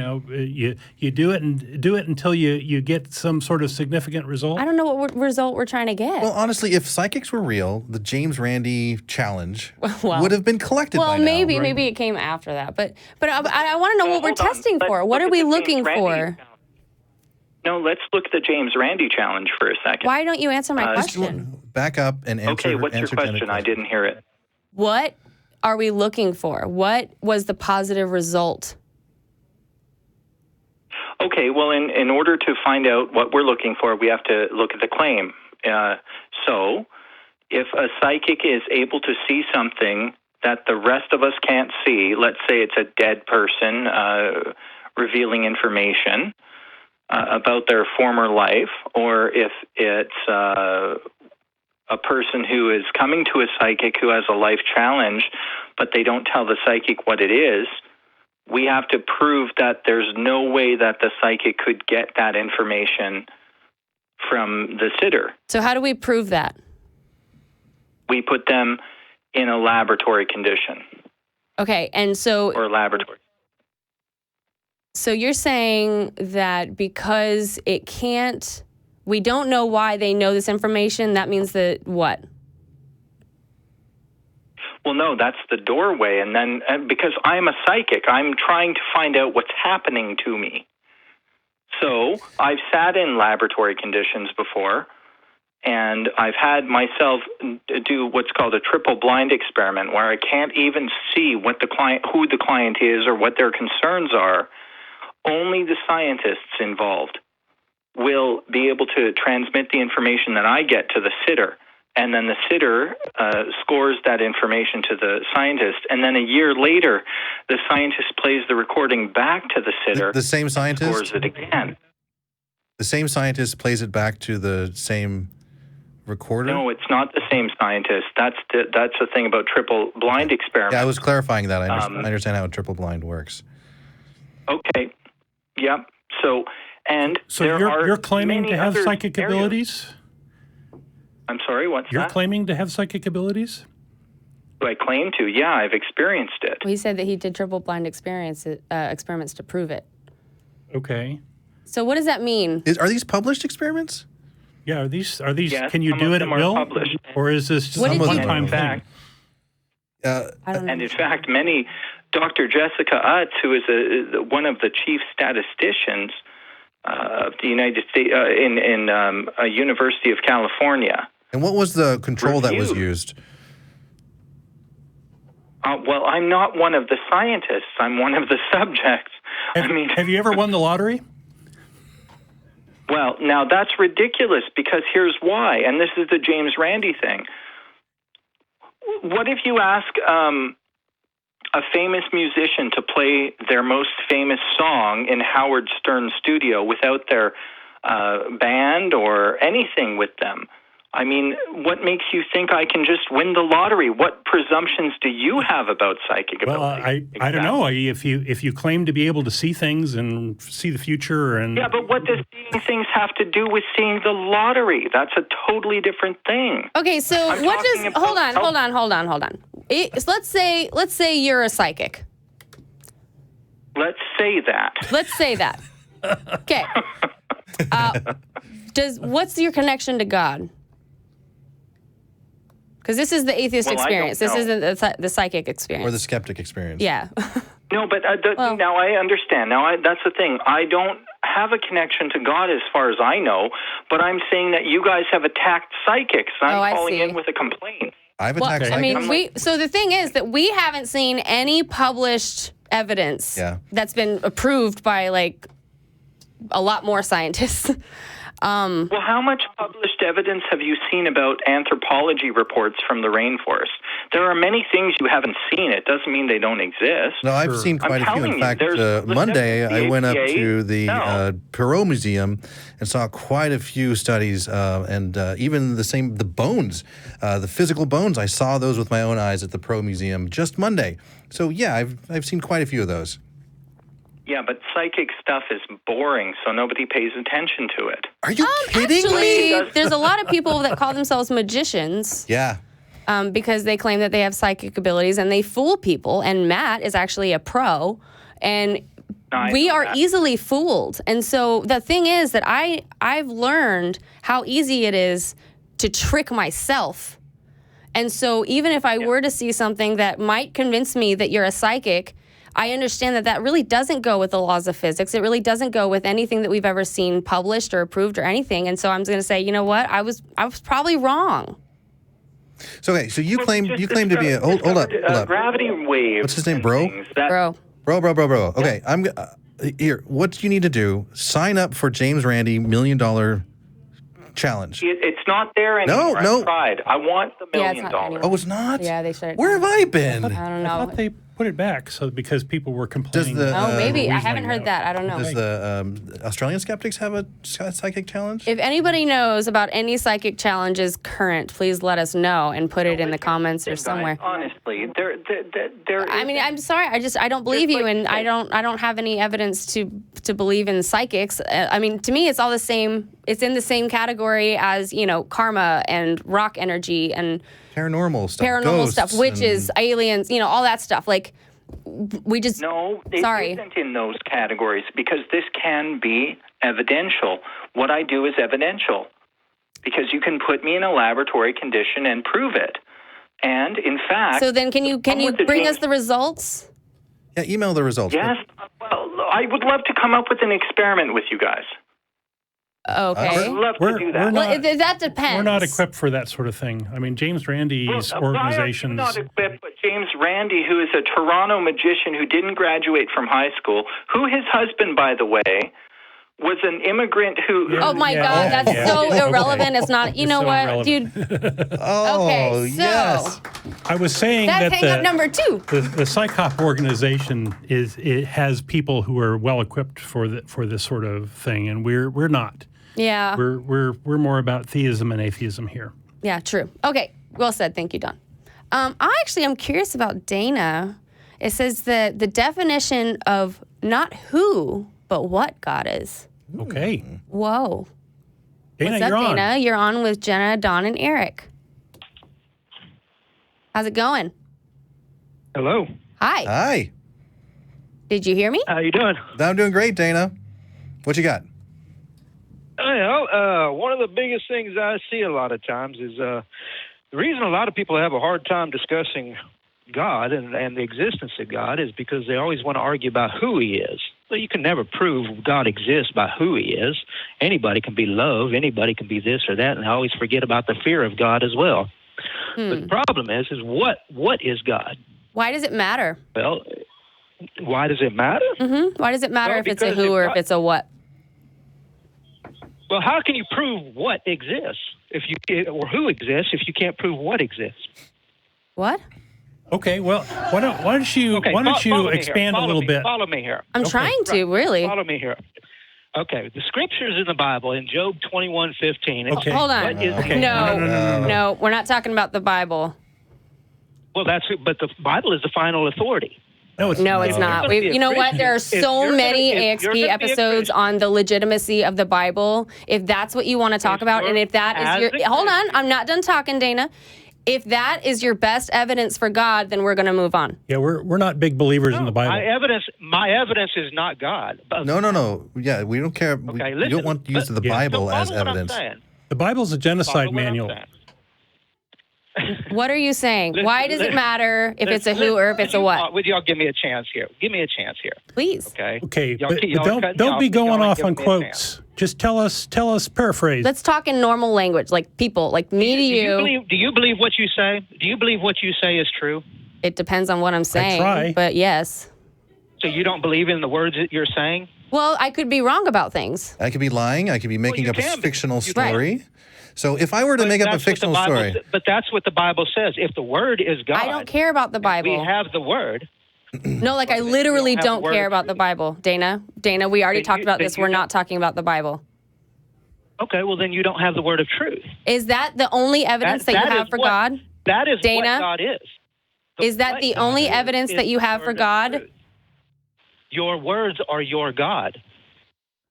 do it until you get some sort of significant result? I don't know what result we're trying to get. Well, honestly, if psychics were real, the James Randi challenge would have been collected by now. Well, maybe it came after that, but I want to know what we're testing for. What are we looking for? No, let's look at the James Randi challenge for a second. Why don't you answer my question? Back up and answer. Okay, what's your question? I didn't hear it. What are we looking for? What was the positive result? Okay, well, in order to find out what we're looking for, we have to look at the claim. So if a psychic is able to see something that the rest of us can't see, let's say it's a dead person revealing information about their former life, or if it's a person who is coming to a psychic who has a life challenge, but they don't tell the psychic what it is, we have to prove that there's no way that the psychic could get that information from the sitter. So how do we prove that? We put them in a laboratory condition. Okay, and so... Or laboratory. So you're saying that because it can't... We don't know why they know this information, that means that what? Well, no, that's the doorway. And then, because I'm a psychic, I'm trying to find out what's happening to me. So I've sat in laboratory conditions before, and I've had myself do what's called a triple blind experiment, where I can't even see what the client, who the client is, or what their concerns are. Only the scientists involved will be able to transmit the information that I get to the sitter. And then the sitter scores that information to the scientist. And then a year later, the scientist plays the recording back to the sitter. The same scientist? Scores it again. The same scientist plays it back to the same recorder? No, it's not the same scientist. That's the thing about triple blind experiment. Yeah, I was clarifying that. I understand how a triple blind works. Okay. Yep. So you're claiming to have psychic areas. abilities? I'm sorry, what's You're that? claiming to have psychic abilities? Do I claim to? Yeah, I've experienced it. He said that he did triple blind experiments to prove it. Okay. So what does that mean? Are these published experiments? Yeah, are these? Yes, can you some do of it at them are will? published. Or is this just What a did you- one-time In fact, thing? I don't know. And in fact, Dr. Jessica Utz, who is one of the chief statisticians of the United States in a University of California. And what was the control that was Reviewed. used? Well, I'm not one of the scientists. I'm one of the subjects. Have you ever won the lottery? Well, now that's ridiculous, because here's why, and this is the James Randi thing. What if you ask a famous musician to play their most famous song in Howard Stern's studio without their band or anything with them? I mean, what makes you think I can just win the lottery? What presumptions do you have about psychic ability? Well, I don't know. If you claim to be able to see things and see the future, and Yeah, but what does seeing things have to do with seeing the lottery? That's a totally different thing. Okay, so I'm what talking does... about- Hold on. Let's say you're a psychic. Let's say that. Let's say that. Okay. What's your connection to God? Because this is the atheist Well, I experience. don't This know. isn't the psychic experience. Or the skeptic experience? Yeah. No, but Well- now I understand. That's the thing. I don't have a connection to God as far as I know, but I'm saying that you guys have attacked psychics. I'm calling in with a complaint. I've Well, attacked I mean, psychics. so the thing is that we haven't seen any published evidence that's been approved by like a lot more scientists. Well, how much published evidence have you seen about anthropology reports from the rainforest? There are many things you haven't seen. It doesn't mean they don't exist. No, I've seen quite a few. telling In you, fact, there's- Monday I went up APA to the no. Perot Museum and saw quite a few studies, and even the bones, the physical bones. I saw those with my own eyes at the Perot Museum just Monday. So yeah, I've seen quite a few of those. Yeah, but psychic stuff is boring, so nobody pays attention to it. Are you kidding me? Actually, there's a lot of people that call themselves magicians. Yeah. Because they claim that they have psychic abilities and they fool people. And Matt is actually a pro, and we are easily fooled. And so the thing is that I've learned how easy it is to trick myself. And so even if I were to see something that might convince me that you're a psychic, I understand that that really doesn't go with the laws of physics. It really doesn't go with anything that we've ever seen published or approved or anything. And so I'm going to say, you know what? I was probably wrong. So okay, so you claim to be a hold up. Gravity wave. What's his name, Brough? Bro. Okay, here. What you need to do? Sign up for James Randi $1 Million challenge. It's not there anymore. No. I tried. I want the $1 Yeah, it's million. not anymore. Oh, it's not? Yeah, they shut it Where down. have I been? I don't I know. thought they put it back because people were complaining. the, Oh, maybe. I weaseling haven't heard out. that. I don't know. Does the Australian skeptics have a psychic challenge? If anybody knows about any psychic challenges current, please let us know and put it in the comments or somewhere. Honestly, there I mean, I'm sorry. I don't believe you, and I don't have any evidence to believe in psychics. I mean, to me, it's all the same. It's in the same category as karma and rock energy and Paranormal stuff. paranormal ghosts stuff, witches, aliens, all that stuff. Like, we just No, it sorry. isn't in those categories because this can be evidential. What I do is evidential because you can put me in a laboratory condition and prove it. And in fact, So then, can you bring us the results? Yeah, email the results. Yes. Well, I would love to come up with an experiment with you guys. Okay. I'd love to do that. Well, that depends. We're not equipped for that sort of thing. I mean, James Randi's organizations. Why are you not equipped? But James Randi, who is a Toronto magician who didn't graduate from high school, who his husband, by the way, was an immigrant who. Oh my God, that's so irrelevant. It's not. You know what, irrelevant. dude? Oh, Okay, so yes. I was saying that's that hang up number 2. the Psychop organization it has people who are well equipped for this sort of thing, and we're not. Yeah. We're more about theism and atheism here. Yeah, true. Okay, well said. Thank you, Don. I actually am curious about Dana. It says that the definition of not who, but what God is. Okay. Whoa. Dana, What's up, you're on. Dana? You're on with Jenna, Don, and Eric. How's it going? Hello. Hi. Hi. Did you hear me? How you doing? I'm doing great, Dana. What you got? Well, one of the biggest things I see a lot of times is the reason a lot of people have a hard time discussing God and the existence of God is because they always want to argue about who he is. Well, you can never prove God exists by who he is. Anybody can be love, anybody can be this or that, and I always forget about the fear of God as well. But the problem is what is God? Why does it matter? Well, why does it matter? Why does it matter Well, if it's a because who or if if it's a what? Well, how can you prove what exists or who exists if you can't prove what exists? What? Okay. Well, why don't you follow me expand here. a little bit? Follow me here. I'm trying to, really. Follow me here. Okay, the scriptures in the Bible in Job 21:15. Okay. Hold on. What is No, we're not talking about the Bible. Well, but the Bible is the final authority. No, it's No, it's not. gonna be a You know what? Christian, There are if so you're many gonna- if you're AXP gonna be a episodes Christian- on the legitimacy of the Bible. If that's what you want to talk about, and if that is your... Hold on. I'm not done talking, Dana. If that is your best evidence for God, then we're going to move on. Yeah, we're not big believers in the Bible. My evidence is not God. No. Yeah, we don't care. Okay, we listen. don't want to use the Bible Follow as what I'm evidence. saying. The Bible's a genocide Follow what I'm manual. saying. What are you saying? Listen, Why does it matter if it's a who or if it's a what? Would y'all give me a chance here? Give me a chance here. Please. Okay. Okay, Y'all but keep- y'all don't cutting don't me be off, going y'all off ain't on giving me a quotes. Just tell us paraphrase. Let's talk in normal language, like people, like me to you. Do you believe what you say? Do you believe what you say is true? It depends on what I'm saying, try. but yes. So you don't believe in the words that you're saying? Well, I could be wrong about things. I could be lying. I could be making you up a can be. fictional You can. story. So if I were to make up a That's what the fictional Bible story, But that's what the Bible says. If the word is God, I don't care about the we Bible. have the word. No, like I literally have the don't word care of about the truth. Bible. Dana, we already Then talked you- about then this. you We're don't- not talking about the Bible. Okay, well then you don't have the word of truth. Is that the only evidence that you that have is for what- God? That is Dana? what God is. Is that what the God only is evidence that you the have for word of God? truth. Your words are your God.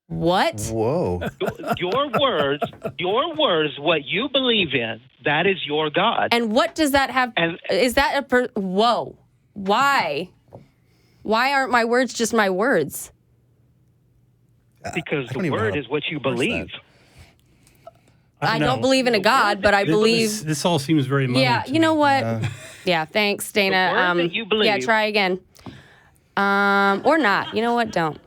What? whoa. Your words, what you believe in, that is your God. And what does that have? And- Is that whoa? Why? Why aren't my words just my words? Because I don't the even know word how is what you to parse that. believe. I know. don't believe in a God, but I believe. This all seems very muddled Yeah, to you know me. what? Yeah, thanks, Dana. word that you believe- Yeah, try again. Or not. You know what? Don't.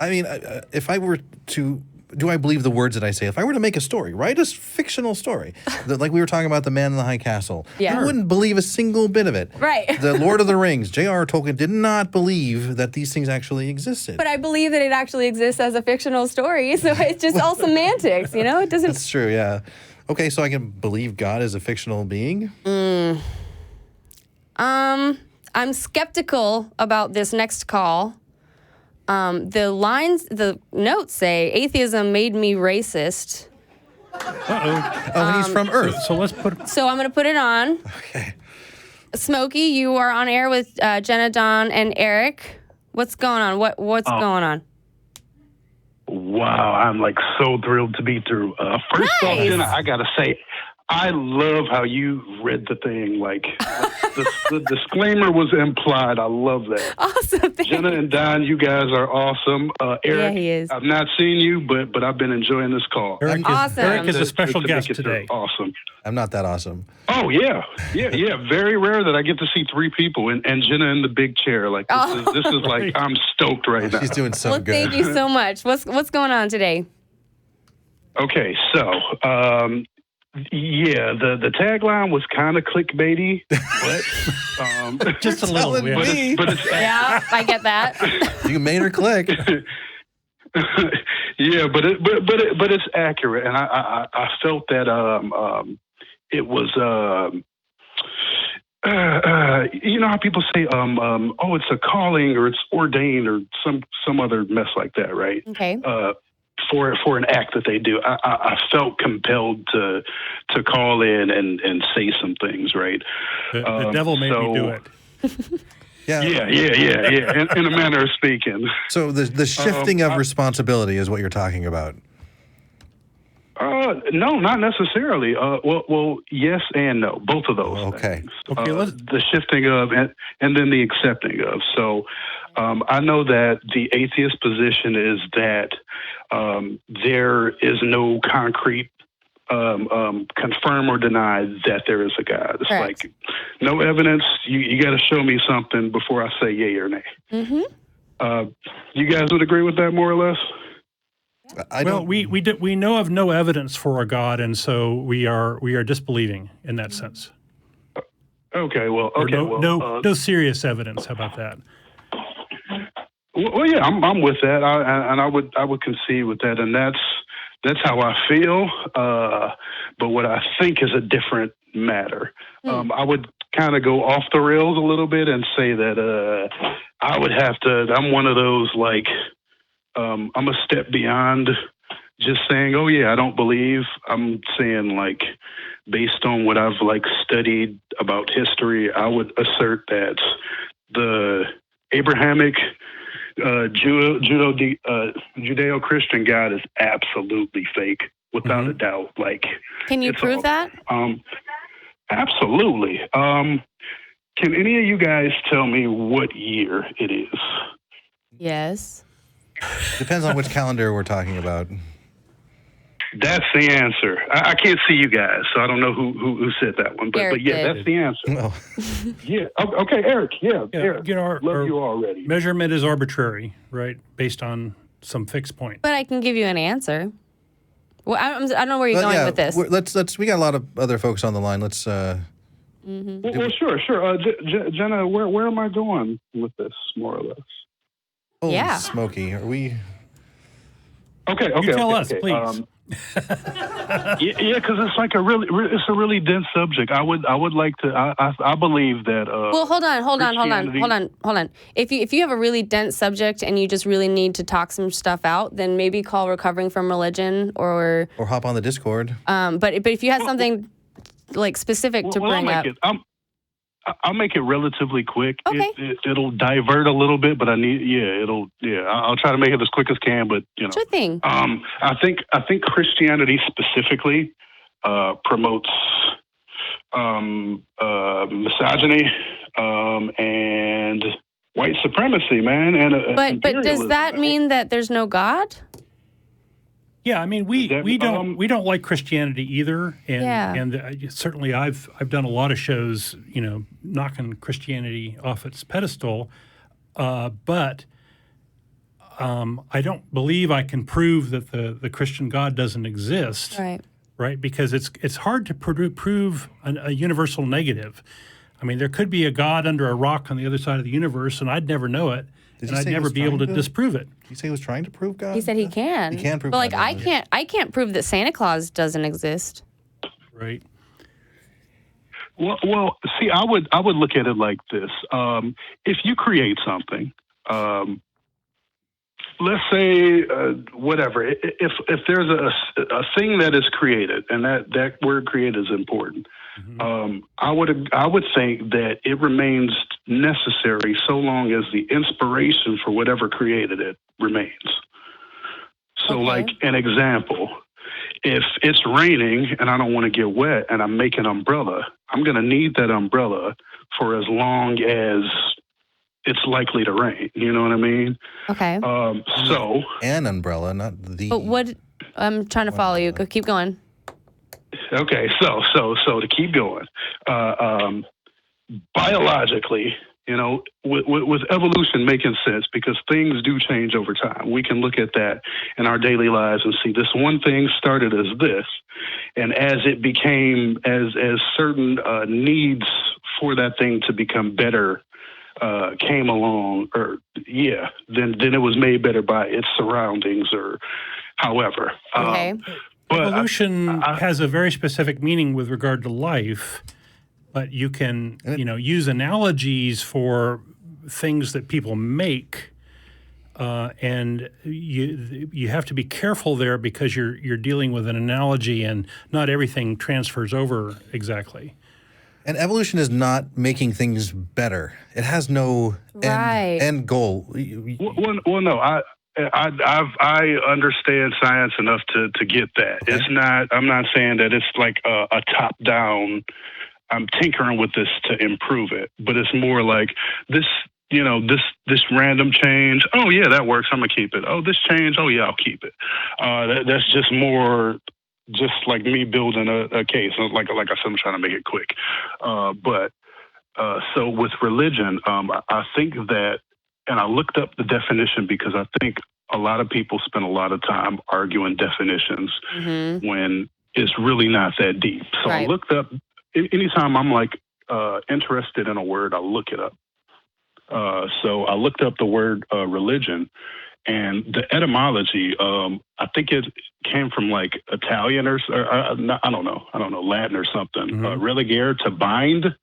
I mean, if I were to do I believe the words that I say? If I were to make a story, write a fictional story, like we were talking about the Man in the High Castle, Yeah. you wouldn't believe a single bit of it. Right. The Lord of the Rings, J.R.R. Tolkien did not believe that these things actually existed. But I believe that it actually exists as a fictional story, so it's just all semantics, you know? It doesn't... That's true, yeah. Okay, so I can believe God is a fictional being? I'm skeptical about this next call. The notes say, atheism made me racist. Uh-oh. Oh, and he's from Earth. So let's put... So I'm going to put it on. Okay. Smokey, you are on air with Jenna, Don, and Eric. What's going on? What's going on? Wow, I'm like so thrilled to be through. First off, Jenna, I gotta say, I love how you read the thing. Like the disclaimer was implied. I love that. Awesome. Jenna and Don, you guys are awesome. Eric, Yeah, he is. I've not seen you, but I've been enjoying this call. Eric Awesome. Eric is a To special make guest it through. today. Awesome. I'm not that awesome. Oh yeah. Very rare that I get to see three people and Jenna in the big chair. Like this is like I'm stoked right now. She's doing so Well, good. thank you so much. What's going on today? Okay, so the tagline was kind of clickbaity, but Just a little Telling bit. me. but it's Yeah, I get that. You made her click. yeah, but it's accurate, and I felt that it was you know how people say oh, it's a calling or it's ordained or some other mess like that, right? Okay. For an act that they do, I felt compelled to call in and say some things, right? The devil made me do it. Yeah. Yeah. In a manner of speaking. So the shifting of responsibility is what you're talking about. No, not necessarily. Well, yes and no, both of those. Okay. Things. Okay, the shifting of and then the accepting of. So, I know that the atheist position is that there is no concrete confirm or deny that there is a God. It's Correct. like no evidence. You got to show me something before I say yay or nay. Mm-hmm. You guys would agree with that more or less? Well, we know of no evidence for a God, and so we are disbelieving in that sense. Okay. Well. Or Okay. no serious evidence. How about that? Well, yeah, I'm with that, and I would concede with that, and that's how I feel. But what I think is a different matter. I would kind of go off the rails a little bit and say that I would have to. I'm one of those like I'm a step beyond just saying, oh yeah, I don't believe. I'm saying like based on what I've like studied about history, I would assert that the Abrahamic Judeo-Christian God is absolutely fake, without a doubt. Like, Can you prove that? Absolutely. Can any of you guys tell me what year it is? Yes. Depends on which calendar we're talking about. That's the answer. I can't see you guys, so I don't know who said that one. But yeah, did. that's the answer. No. Yeah. Okay, Eric. Yeah. Eric. You know, Love you already. Measurement is arbitrary, right? Based on some fixed point. But I can give you an answer. Well, I don't know where you're going with this. Let's. We got a lot of other folks on the line. Let's. Well, sure. Jenna, where am I going with this, more or less? Oh, Yeah. Smokey, are we? Okay. You tell okay, us, okay. please. Yeah, because it's like a really dense subject. I would like to. I believe that. Well, hold on. If you have a really dense subject and you just really need to talk some stuff out, then maybe call Recovering from Religion or hop on the Discord. But if you have something like specific to bring up. I'll make it relatively quick. Okay. It'll divert a little bit, but I'll try to make it as quick as can. But Sure thing. I think Christianity specifically promotes misogyny and white supremacy, man. And but does that mean that there's no God? Yeah, I mean we don't like Christianity either, and certainly I've done a lot of shows, knocking Christianity off its pedestal, but I don't believe I can prove that the Christian God doesn't exist. Right, because it's hard to prove a universal negative. I mean, there could be a God under a rock on the other side of the universe, and I'd never know it, and I'd never be able to disprove it. Did you say he was trying to prove God? He said he can. He can prove but God. Like I can't prove that Santa Claus doesn't exist. Right. Well, see, I would look at it like this. If you create something, let's say whatever. If there's a thing that is created, and that word "created" is important, I would think that it remains necessary so long as the inspiration for whatever created it remains. So, like an example, if it's raining and I don't want to get wet and I'm making an umbrella, I'm going to need that umbrella for as long as it's likely to rain. You know what I mean? Okay. So an umbrella, not the. But what? I'm trying to follow you. Keep going. Okay. So to keep going, biologically, with evolution making sense because things do change over time. We can look at that in our daily lives and see this one thing started as this, and as it became as certain needs for that thing to become better came along, then it was made better by its surroundings or however. Okay. But evolution has a very specific meaning with regard to life, but you can use analogies for things that people make, and you have to be careful there because you're dealing with an analogy, and not everything transfers over exactly. And evolution is not making things better. It has no end goal. Well, no, I understand science enough to get that. Okay. It's not. I'm not saying that it's like a top down. I'm tinkering with this to improve it, but it's more like this. This random change. Oh yeah, that works. I'm gonna keep it. Oh, this change. Oh yeah, I'll keep it. That's just more. Just like me building a case, like I said, I'm trying to make it quick. So with religion, I think that, and I looked up the definition because I think a lot of people spend a lot of time arguing definitions when it's really not that deep. So I looked up, anytime I'm like interested in a word, I look it up. So I looked up the word religion. And the etymology, I think it came from like Italian or I don't know, Latin or something. Religare, to bind,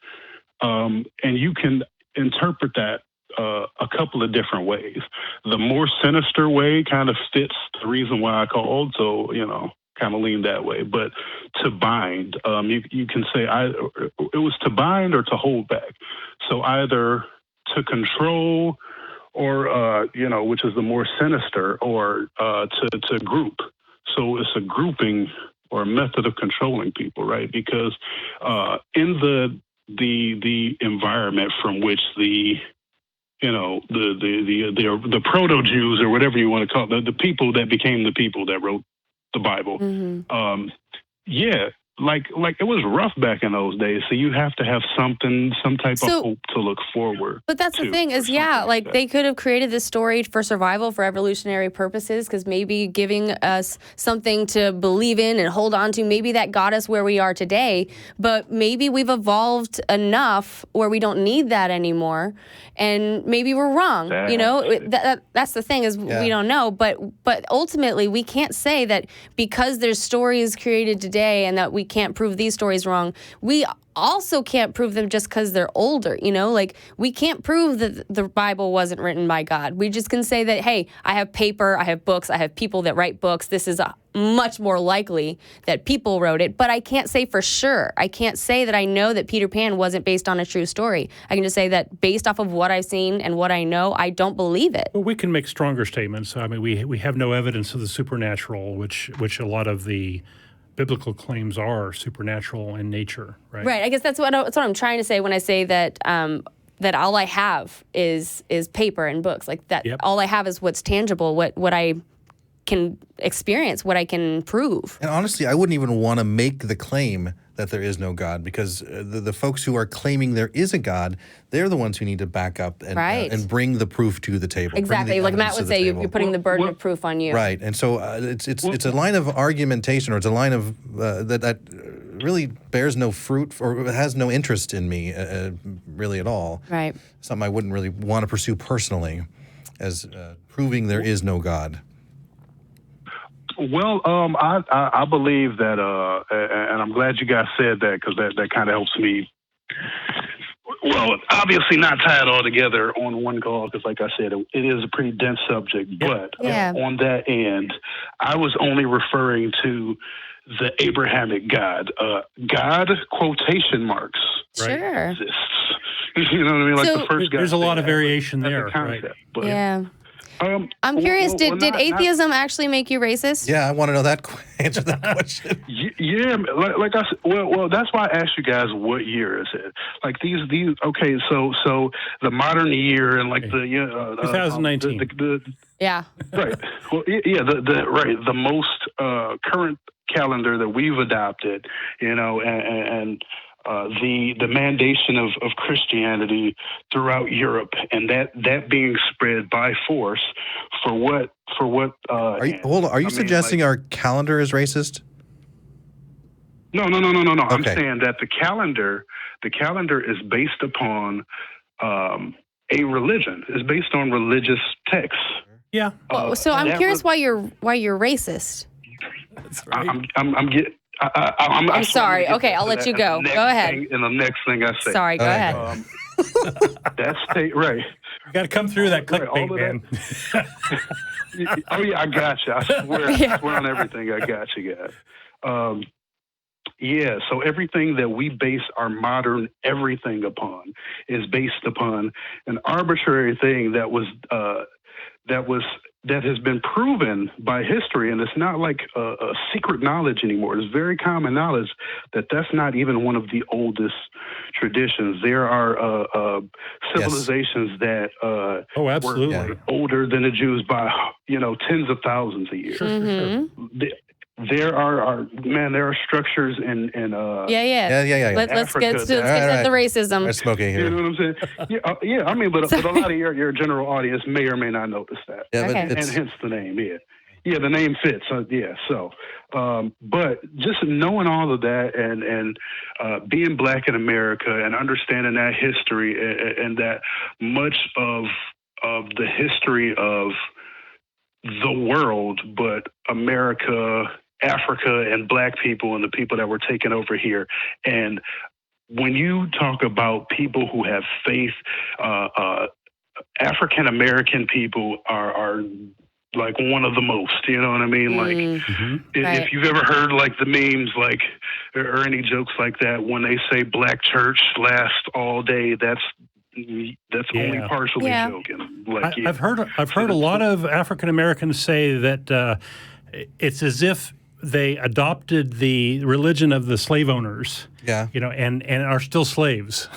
and you can interpret that a couple of different ways. The more sinister way kind of fits the reason why I called, so kind of lean that way. But to bind, you can say it was to bind or to hold back. So either to control, or which is the more sinister, or to group. So it's a grouping or a method of controlling people, right? Because in the environment from which the proto Jews, or whatever you want to call it, the people that became the people that wrote the Bible, like it was rough back in those days. So you have to have some type of hope to look forward. But that's the thing is, like they could have created this story for survival, for evolutionary purposes, because maybe giving us something to believe in and hold on to, maybe that got us where we are today. But maybe we've evolved enough where we don't need that anymore, and maybe we're wrong. That's the thing is we don't know. But ultimately, we can't say that because there's stories created today and that we can't prove these stories wrong. We also can't prove them just because they're older, like we can't prove that the Bible wasn't written by God. We just can say that, hey, I have paper, I have books, I have people that write books. This is much more likely that people wrote it, but I can't say for sure. I can't say that I know that Peter Pan wasn't based on a true story. I can just say that based off of what I've seen and what I know, I don't believe it. Well, we can make stronger statements. I mean, we have no evidence of the supernatural, which a lot of the biblical claims are supernatural in nature, right? Right. I guess that's what I'm trying to say when I say that that all I have is paper and books. Like that, all I have is what's tangible, what I can experience, what I can prove. And honestly, I wouldn't even want to make the claim that there is no God, because the folks who are claiming there is a God, they're the ones who need to back up and and bring the proof to the table. Exactly, like Matt would say, you're putting the burden of proof on you. Right, and so it's a line of argumentation, or it's a line of that really bears no fruit or has no interest in me really at all. Right, something I wouldn't really want to pursue personally, as proving there is no God. Well, I believe that, and I'm glad you guys said that, because that kind of helps me. Well, obviously not tie it all together on one call, because like I said, it is a pretty dense subject. But on that end, I was only referring to the Abrahamic God. God, quotation marks, sure, exists. You know what I mean? Like the first God. There's a lot of variation there, right? But, I'm curious, did atheism actually make you racist? Yeah, I want to know that answer that question. Yeah, like I said, well, that's why I asked you guys what year is it? Like these. Okay, so the modern year and like the 2019. Yeah. Right. Well, yeah. The most current calendar that we've adopted, and the mandation of Christianity throughout Europe, and that being spread by force for what? Are you suggesting our calendar is racist? No. Okay. I'm saying that the calendar is based upon a religion. It's based on religious texts. Yeah. So I'm curious why you're racist. That's right. I'm sorry. Okay, I'll let you go. Go ahead. And the next thing I say. Sorry, go ahead. That's right. You got to come through that clickbait, man. Oh yeah, I got you. I swear on everything. I got you, guys. Yeah. So everything that we base our modern everything upon is based upon an arbitrary thing that has been proven by history, and it's not like a secret knowledge anymore. It's very common knowledge that's not even one of the oldest traditions. There are civilizations that were older than the Jews by tens of thousands of years. Mm-hmm. There are structures in yeah. Let's get to the racism. That's Smokey here. You know what I'm saying? Yeah. I mean, but a lot of your general audience may or may not notice that. Yeah, okay. And hence the name. Yeah, the name fits. But just knowing all of that and being black in America and understanding that history and that much of the history of the world, but America, Africa, and black people and the people that were taken over here. And when you talk about people who have faith, African American people are like one of the most, you know what I mean? Like if you've ever heard like the memes, like, or any jokes like that, when they say black church lasts all day, that's only partially joking. Like, I've heard a lot of African Americans say that it's as if they adopted the religion of the slave owners. Yeah. And are still slaves.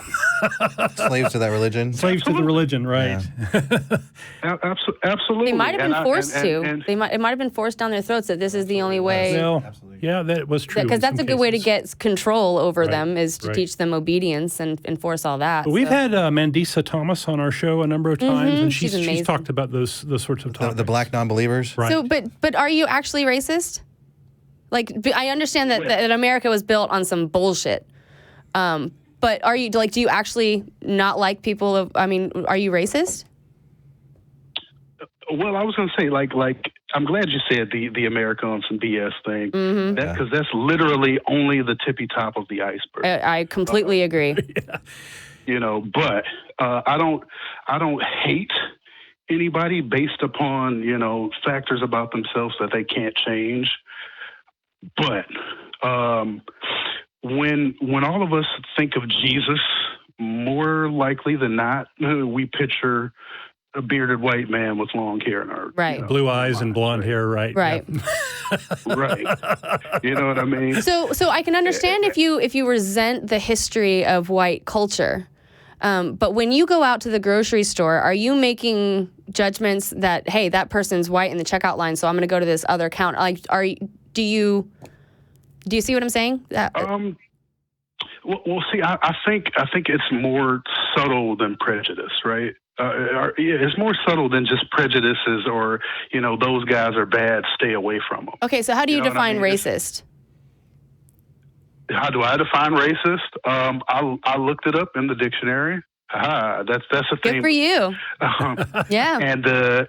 Slaves to that religion. Slaves to the religion, right? Yeah. Absolutely. They might have been forced to. It might have been forced down their throats that this is the only way. Well, yeah, that was true. Because that's a good way to get control over them, is to teach them obedience and enforce all that. But we've had Mandisa Thomas on our show a number of times, and she's talked about those sorts of topics. The black non-believers. Right. So, but are you actually racist? Like, I understand that America was built on some bullshit. But are you, like, do you actually not like people are you racist? Well, I was going to say, like, I'm glad you said the America on some BS thing. Mm-hmm. Because that's literally only the tippy top of the iceberg. I completely agree. But I don't hate anybody based upon, factors about themselves that they can't change. But when all of us think of Jesus, more likely than not, we picture a bearded white man with long hair and our blue eyes and blonde hair, right? Right. Yeah. Right. You know what I mean? So I can understand if you resent the history of white culture. But when you go out to the grocery store, are you making judgments that, hey, that person's white in the checkout line, so I'm going to go to this other counter? Like, do you see what I'm saying? Well, see, I think it's more subtle than prejudice, right? It's more subtle than just prejudices or, those guys are bad, stay away from them. Okay, so how do you define what I mean? racist? How do I define racist? I looked it up in the dictionary. That's a thing. Good for you. Yeah. And a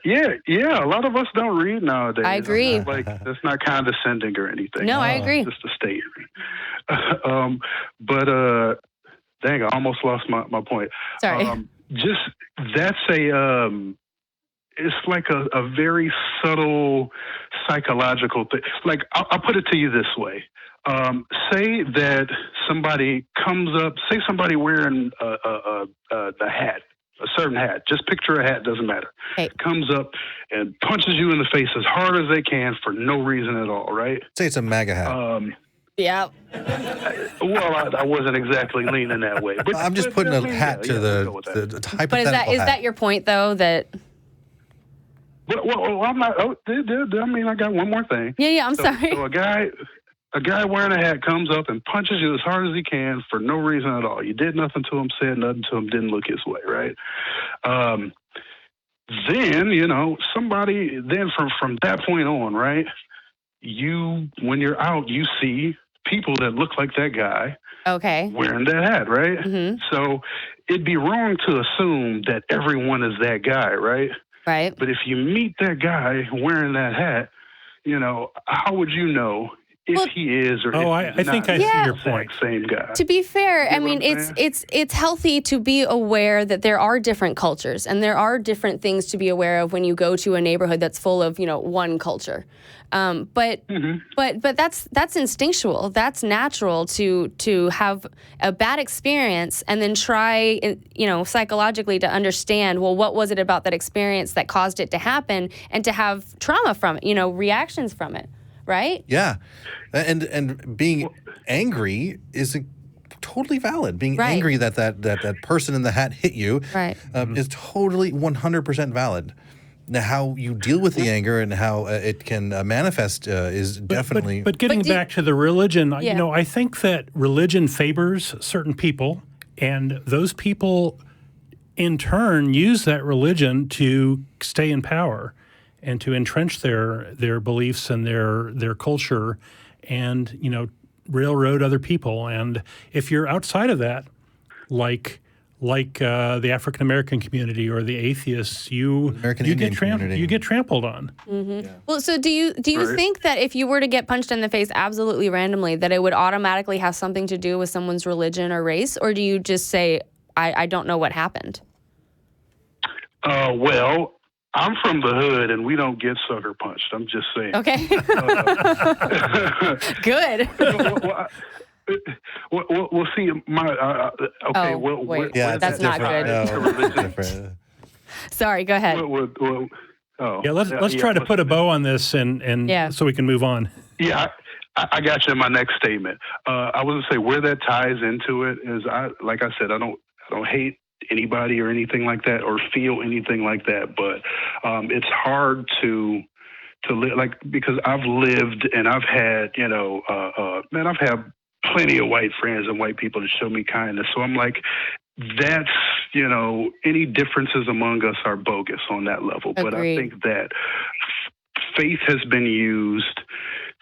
lot of us don't read nowadays. I agree. That's not condescending or anything. No, I agree. Just a statement. But dang, I almost lost my point. Sorry. Just that's it's like a very subtle psychological thing. Like I'll put it to you this way. Say that somebody comes up, say somebody wearing the hat, a certain hat, just picture a hat, doesn't matter. Hey. Comes up and punches you in the face as hard as they can for no reason at all, right? Say it's a MAGA hat. Yeah. Well, I wasn't exactly leaning that way. But I'm just putting a hat to the hypothetical But is hat. that your point, though, that... Well, I'm not... I got one more thing. Yeah, I'm sorry. So a guy wearing a hat comes up and punches you as hard as he can for no reason at all. You did nothing to him, said nothing to him, didn't look his way, right? Then, somebody, from that point on, right, when you're out, you see people that look like that guy wearing that hat, right? Mm-hmm. So it'd be wrong to assume that everyone is that guy, right? Right. But if you meet that guy wearing that hat, how would you know if he is or if he's I think not I see your point. Same guy. To be fair, You know what I'm saying? it's healthy to be aware that there are different cultures and there are different things to be aware of when you go to a neighborhood that's full of one culture. But that's instinctual. That's natural to have a bad experience and then try psychologically to understand, well, what was it about that experience that caused it to happen, and to have trauma from it, reactions from it. Right? Yeah. And being angry is totally valid. Being angry that person in the hat hit you is totally 100% valid. Now, how you deal with the anger and how it can manifest is definitely... But getting back to the religion, I think that religion favors certain people, and those people, in turn, use that religion to stay in power and to entrench their beliefs and their culture and, railroad other people. And if you're outside of that, like the African American community or the atheists, you get trampled on. Mm-hmm. Yeah. Well, so do you think that if you were to get punched in the face absolutely randomly, that it would automatically have something to do with someone's religion or race, or do you just say, I don't know what happened? Well, I'm from the hood, and we don't get sucker punched. I'm just saying. Okay. Good. Well, see, okay. Wait. That's not good. Sorry, go ahead. Let's try to put a bow on this and so we can move on. Yeah, I got you in my next statement. I was gonna say where that ties into it is, like I said, I don't hate anybody or anything like that or feel anything like that, but it's hard to live, like, because I've lived and I've had I've had plenty of white friends and white people to show me kindness, so I'm like, that's any differences among us are bogus on that level. Agreed. But I think that faith has been used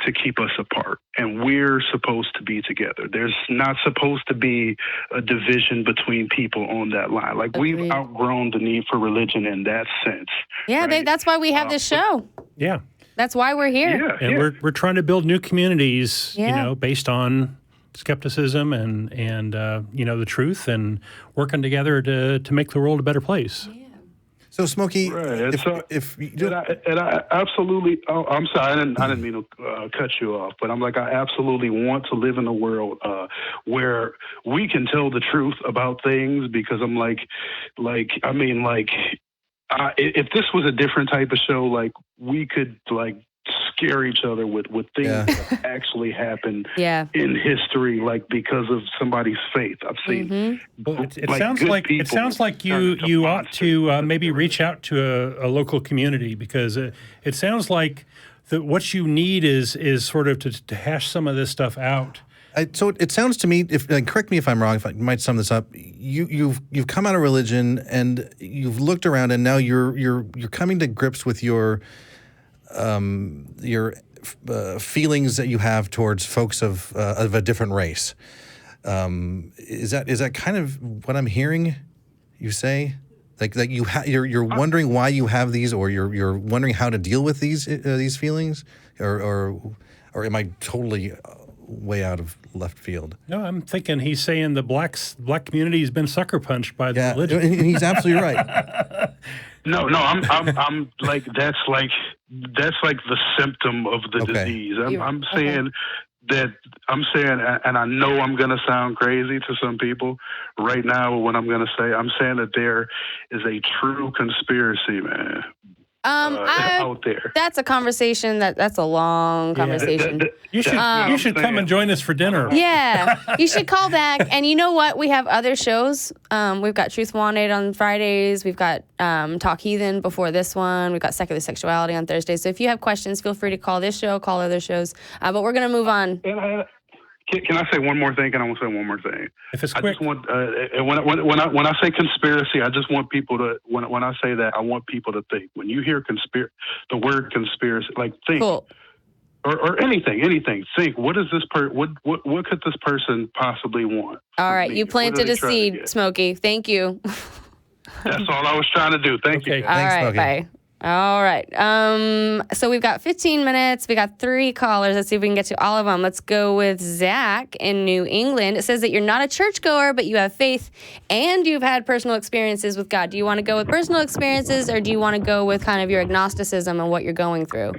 to keep us apart, and we're supposed to be together. There's not supposed to be a division between people on that line. Like, Agreed. We've outgrown the need for religion in that sense. Yeah, right? that's why we have this show. Yeah. That's why we're here. And we're trying to build new communities, based on skepticism and the truth, and working together to make the world a better place. Yeah. So, Smokey, right. I absolutely. Oh, I'm sorry. I didn't mean to cut you off, but I'm like, I absolutely want to live in a world where we can tell the truth about things, because I'm if this was a different type of show, like, we could scare each other with things that actually happened in history, like, because of somebody's faith. I've seen. It sounds like you ought to maybe reach out to a local community, because it sounds like that what you need is sort of to hash some of this stuff out. So it sounds to me, if correct me if I'm wrong, if I might sum this up, you've come out of religion and you've looked around, and now you're coming to grips with your feelings that you have towards folks of a different race. Is that kind of what I'm hearing you say? Like you're wondering why you have these, or you're wondering how to deal with these feelings, or am I totally way out of left field? No, I'm thinking he's saying the black community has been sucker punched by the religion. And he's absolutely right. No, I'm like that's like the symptom of the disease. I'm saying that and I know I'm going to sound crazy to some people right now. What I'm going to say, I'm saying that there is a true conspiracy, man. Out there. That's a conversation that's a long conversation. You should come and join us for dinner. Yeah, you should call back. And you know what? We have other shows. We've got Truth Wanted on Fridays. We've got Talk Heathen before this one. We've got Secular Sexuality on Thursdays. So if you have questions, feel free to call this show, call other shows. But we're going to move on. Can I say one more thing? And I want to say one more thing. If it's I quick. just want when I say conspiracy, I just want people to when I say that, I want people to think. When you hear the word conspiracy, like think, cool. or anything. Think. What is this what could this person possibly want? All right, you planted a seed, Smokey. Thank you. That's all I was trying to do. Thank you. All right, Smokey. bye. All right. So we've got 15 minutes. We got 3 callers. Let's see if we can get to all of them. Let's go with Zach in New England. It says that you're not a churchgoer, but you have faith and you've had personal experiences with God. Do you want to go with personal experiences, or do you want to go with kind of your agnosticism and what you're going through?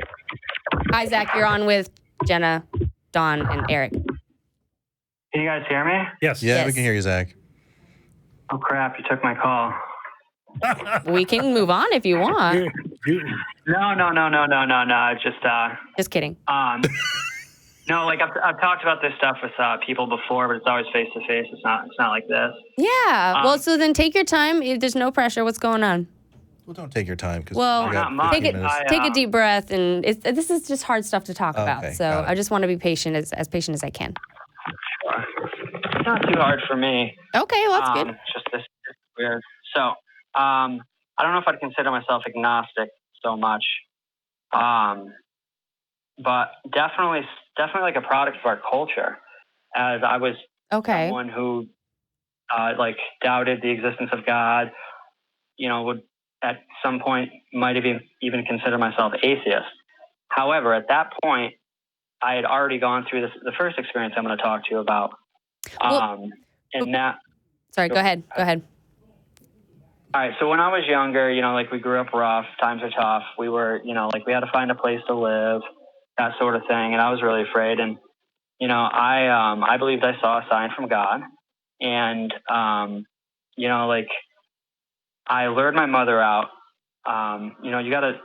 Hi, Zach. You're on with Jenna, Dawn, and Eric. Can you guys hear me? Yes. Yeah, we can hear you, Zach. Oh, crap. You took my call. We can move on if you want. No. Just kidding. No, like I've talked about this stuff with people before, but it's always face to face. It's not like this. Yeah. Well, so then take your time. There's no pressure. What's going on? Well, don't take your time. Take a deep breath, and this is just hard stuff to talk about. So I just want to be patient, as patient as I can. It's not too hard for me. Okay, well, that's good. It's just this weird. So, I don't know if I'd consider myself agnostic so much, but definitely like a product of our culture. As I was someone who doubted the existence of God, would at some point might have even consider myself atheist. However, at that point, I had already gone through the first experience I'm going to talk to you about. Sorry, go ahead. All right. So when I was younger, we grew up rough, times are tough. We were, we had to find a place to live, that sort of thing. And I was really afraid. And, I believed I saw a sign from God. And, I lured my mother out. You got to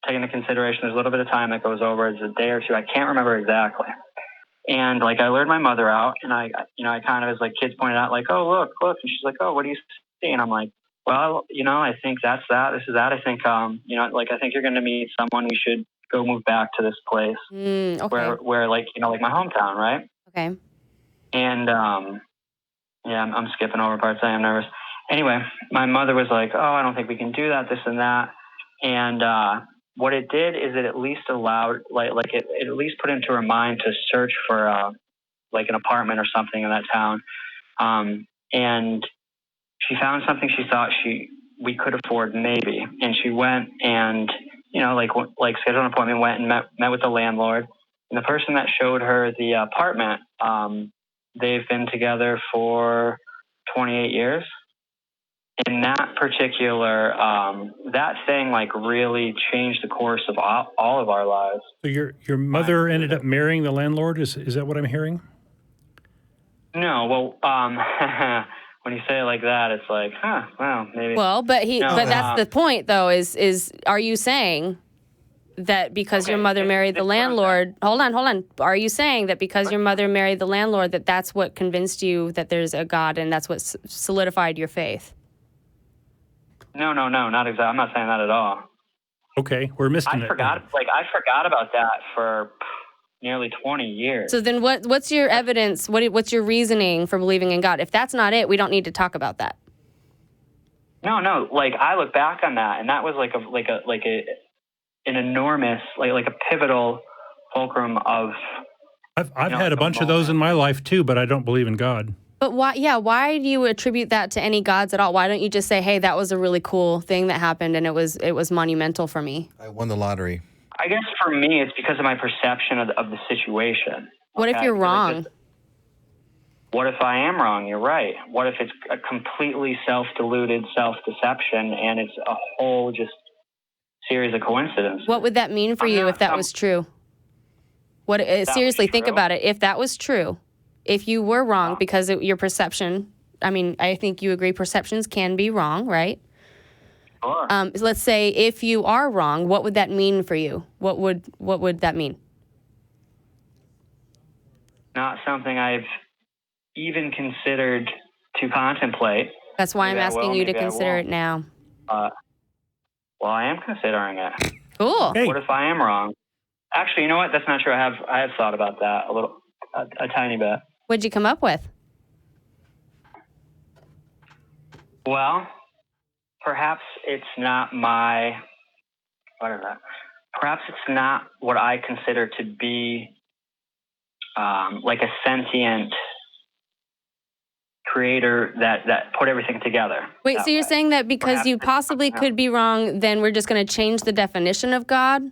take into consideration there's a little bit of time that goes over. It's a day or two. I can't remember exactly. And I lured my mother out, and I kind of, as kids pointed out, oh, look. And she's like, oh, what do you see? And I'm like, well, I think that's that. This is that. I think, I think you're going to meet someone. We should go move back to this place where my hometown, right? Okay. And, I'm skipping over parts. I am nervous. Anyway, my mother was like, oh, I don't think we can do that, this and that. And, what it did is it at least allowed, it at least put into her mind to search for, an apartment or something in that town. And she found something she thought we could afford maybe. And she went and, scheduled an appointment, went and met with the landlord. And the person that showed her the apartment, they've been together for 28 years. And that particular, that thing really changed the course of all of our lives. So your mother ended up marrying the landlord? Is that what I'm hearing? No, well, when you say it like that, it's like, well, maybe. Well, but that's the point, though, is are you saying that because your mother married the landlord, hold on. Are you saying that because your mother married the landlord, that's what convinced you that there's a God and that's what solidified your faith? No, not exactly. I'm not saying that at all. Okay, we're missing it. I forgot about that for, nearly 20 years. So then what's your evidence? What's your reasoning for believing in God? If that's not it, we don't need to talk about that. No. Like, I look back on that, and that was an enormous, like a pivotal fulcrum of. I've had a bunch of those in my life too, but I don't believe in God. But why? Yeah, why do you attribute that to any gods at all? Why don't you just say, "Hey, that was a really cool thing that happened, and it was monumental for me"? I won the lottery. I guess for me, it's because of my perception of the situation. What if you're wrong? What if I am wrong? You're right. What if it's a completely self-deluded self-deception, and it's a whole just series of coincidences? What would that mean for you if that was true? Seriously, think about it. If that was true, if you were wrong because your perception, I mean, I think you agree perceptions can be wrong, right? Sure. Let's say if you are wrong, what would that mean for you? What would that mean? Not something I've even considered to contemplate. That's why I'm asking you to consider it now. Well, I am considering it. Cool. Hey. What if I am wrong? Actually, you know what? That's not true. I have thought about that a tiny bit. What'd you come up with? Well, perhaps it's not perhaps it's not what I consider to be like a sentient creator that put everything together. Wait, so you're saying that because Perhaps you possibly could be wrong, then we're just going to change the definition of God?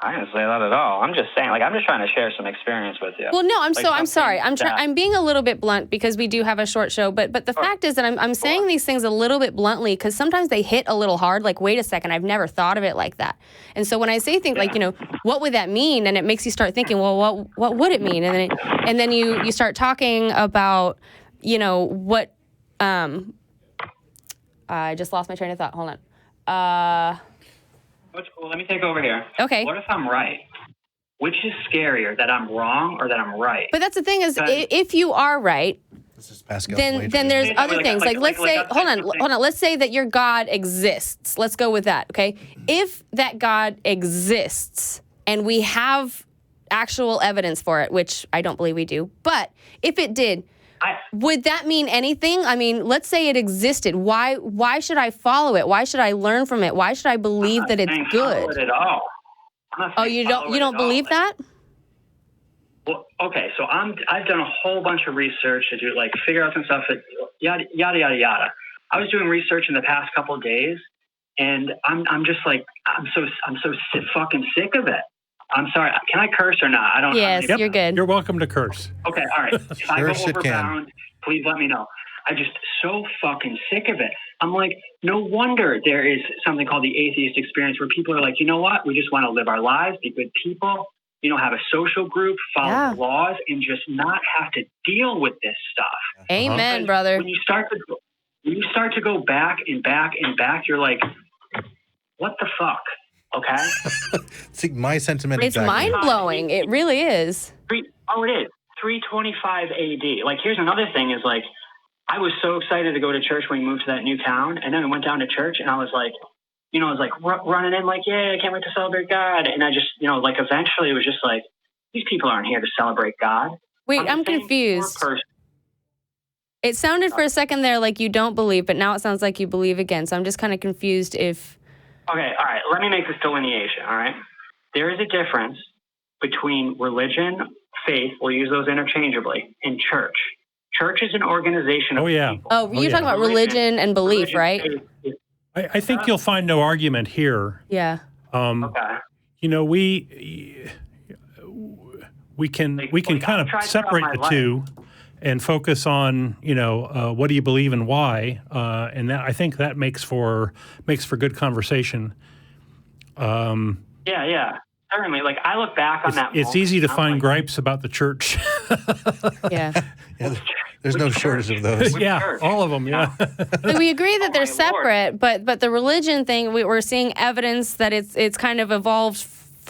I didn't say that at all. I'm just saying, I'm just trying to share some experience with you. Well, no, I'm sorry. I'm being a little bit blunt because we do have a short show, but the fact is that I'm saying these things a little bit bluntly because sometimes they hit a little hard. Like, wait a second, I've never thought of it like that. And so when I say things like, what would that mean? And it makes you start thinking, well, what would it mean? And then you start talking about, what. I just lost my train of thought. Hold on. Which, well, let me take over here. Okay. What if I'm right? Which is scarier, that I'm wrong or that I'm right? But that's the thing is, if you are right, then there's other things. Let's say, hold on. Let's say that your God exists. Let's go with that, okay? If that God exists and we have actual evidence for it, which I don't believe we do, but if it did, would that mean anything? I mean, let's say it existed. Why should I follow it? Why should I learn from it? Why should I believe that it's good? Follow it at all. Oh, you don't believe that? Well, okay. So I've done a whole bunch of research to do figure out some stuff. Yada yada yada yada. I was doing research in the past couple of days, and I'm just I'm so fucking sick of it. I'm sorry. Can I curse or not? I don't. Yes, you're good. You're welcome to curse. Okay, all right. If I go overbound, please let me know. I'm just so fucking sick of it. I'm like, no wonder there is something called the Atheist Experience where people are like, you know what? We just want to live our lives, be good people, have a social group, follow the laws, and just not have to deal with this stuff. Amen, brother. When you start to go back and back and back, you're like, what the fuck? Okay. See, my sentiment. It's mind blowing. It really is. It is 325 AD. Here's another thing: is I was so excited to go to church when we moved to that new town, and then I went down to church, and I was running in yeah, I can't wait to celebrate God, and I just eventually it was just these people aren't here to celebrate God. Wait, I'm confused. It sounded for a second there like you don't believe, but now it sounds like you believe again. So I'm just kind of confused if. Okay, all right. Let me make this delineation, all right? There is a difference between religion, faith, we'll use those interchangeably, and church. Church is an organization of people. Oh, you're talking about religion and belief, right? I think you'll find no argument here. Yeah. Okay. We can kind of separate the two and focus on, what do you believe and why, and I think that makes for good conversation. Yeah, certainly. I look back on that. It's easy to find gripes about the church. Yeah. There's no shortage of those. Yeah, all of them. Yeah. So we agree that they're separate, but the religion thing, we're seeing evidence that it's kind of evolved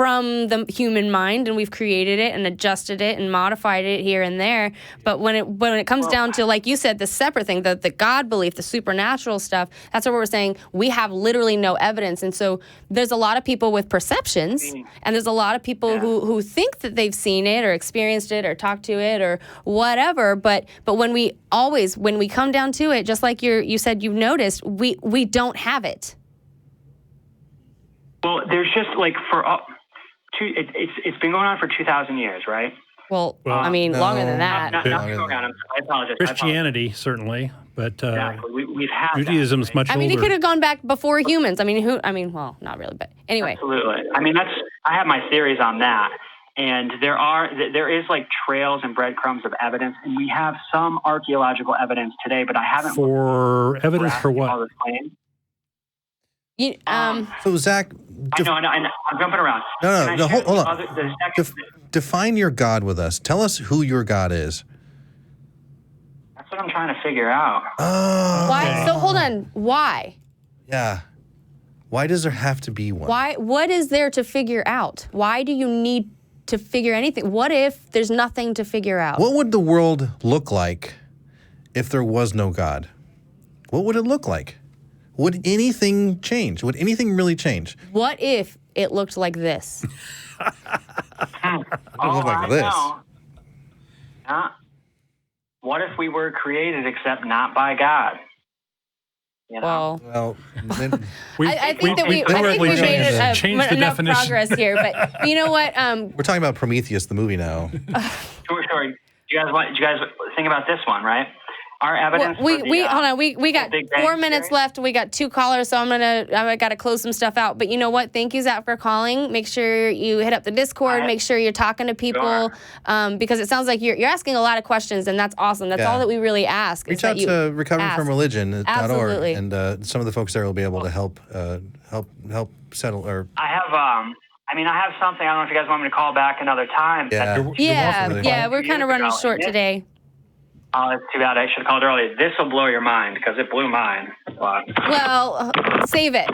from the human mind, and we've created it and adjusted it and modified it here and there. But when it comes down to, like you said, the separate thing, the God belief, the supernatural stuff, that's what we're saying. We have literally no evidence. And so there's a lot of people with perceptions, and there's a lot of people who think that they've seen it or experienced it or talked to it or whatever. But when we come down to it, just like you said, you've noticed, we don't have it. Well, there's just like it's been going on for 2,000 years, right? Well, I mean, longer than that. Not going on. I apologize. Christianity, certainly, but exactly. We've had Judaism's that, right? much older. I mean, it could have gone back before humans. Well, not really, but anyway. Absolutely. I mean, I have my theories on that. And there is like trails and breadcrumbs of evidence, and we have some archaeological evidence today, but I haven't. For evidence for what? So Zach, I know, I'm jumping around. No, hold on. Define your God with us. Tell us who your God is. That's what I'm trying to figure out. Oh. Why? So hold on. Why? Yeah. Why does there have to be one? Why? What is there to figure out? Why do you need to figure anything? What if there's nothing to figure out? What would the world look like if there was no God? What would it look like? Would anything change? Would anything really change? What if it looked like this? It would look like this. What if we were created except not by God? You know? Well, I think we made enough progress here. But you know what? We're talking about Prometheus, the movie now. Sure. Do you guys think about this one, right? Our evidence. Hold on. We got 4 minutes left. We got 2 callers, so I got to close some stuff out. But you know what? Thank you, Zach, for calling. Make sure you hit up the Discord. Make sure you're talking to people, because it sounds like you're asking a lot of questions, and that's awesome. That's all that we really ask. Reach out to recoveringfromreligion.org, and some of the folks there will be able to help settle. Or I have something. I don't know if you guys want me to call back another time. Yeah. We're kind of running short today. Oh, that's too bad. I should have called earlier. This will blow your mind because it blew mine. Well, save it.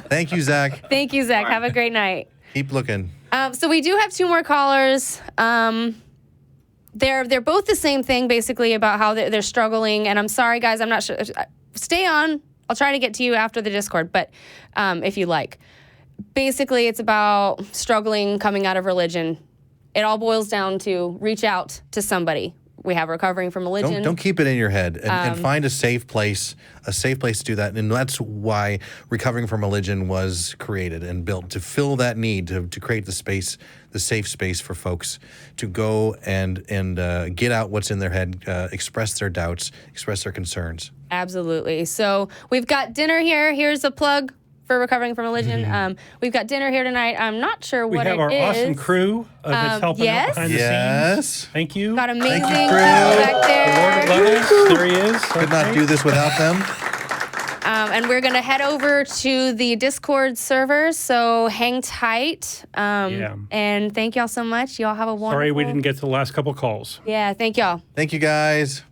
Thank you, Zach. Thank you, Zach. Have a great night. Keep looking. So we do have 2 more callers. They're both the same thing, basically, about how they're struggling. And I'm sorry, guys. I'm not sure. Stay on. I'll try to get to you after the Discord, but if you like. Basically, it's about struggling coming out of religion. It all boils down to reach out to somebody. We have Recovering from Religion. Don't keep it in your head, and find a safe place to do that. And that's why Recovering from Religion was created and built, to fill that need, to create the safe space for folks to go and get out what's in their head, express their doubts, express their concerns. Absolutely. So we've got dinner here. Here's a plug for Recovering from Religion. We've got dinner here tonight. I'm not sure what it is. We have our awesome crew that's helping out behind the scenes. Thank you. Got amazing people back there. The Lord Levels, there he is. Could not do this without them. And we're going to head over to the Discord server, so hang tight. And thank y'all so much. Y'all have a wonderful... Sorry we didn't get to the last couple calls. Yeah, thank y'all. Thank you, guys.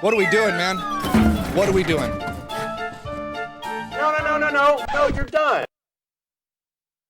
What are we doing, man? What are we doing? No, you're done.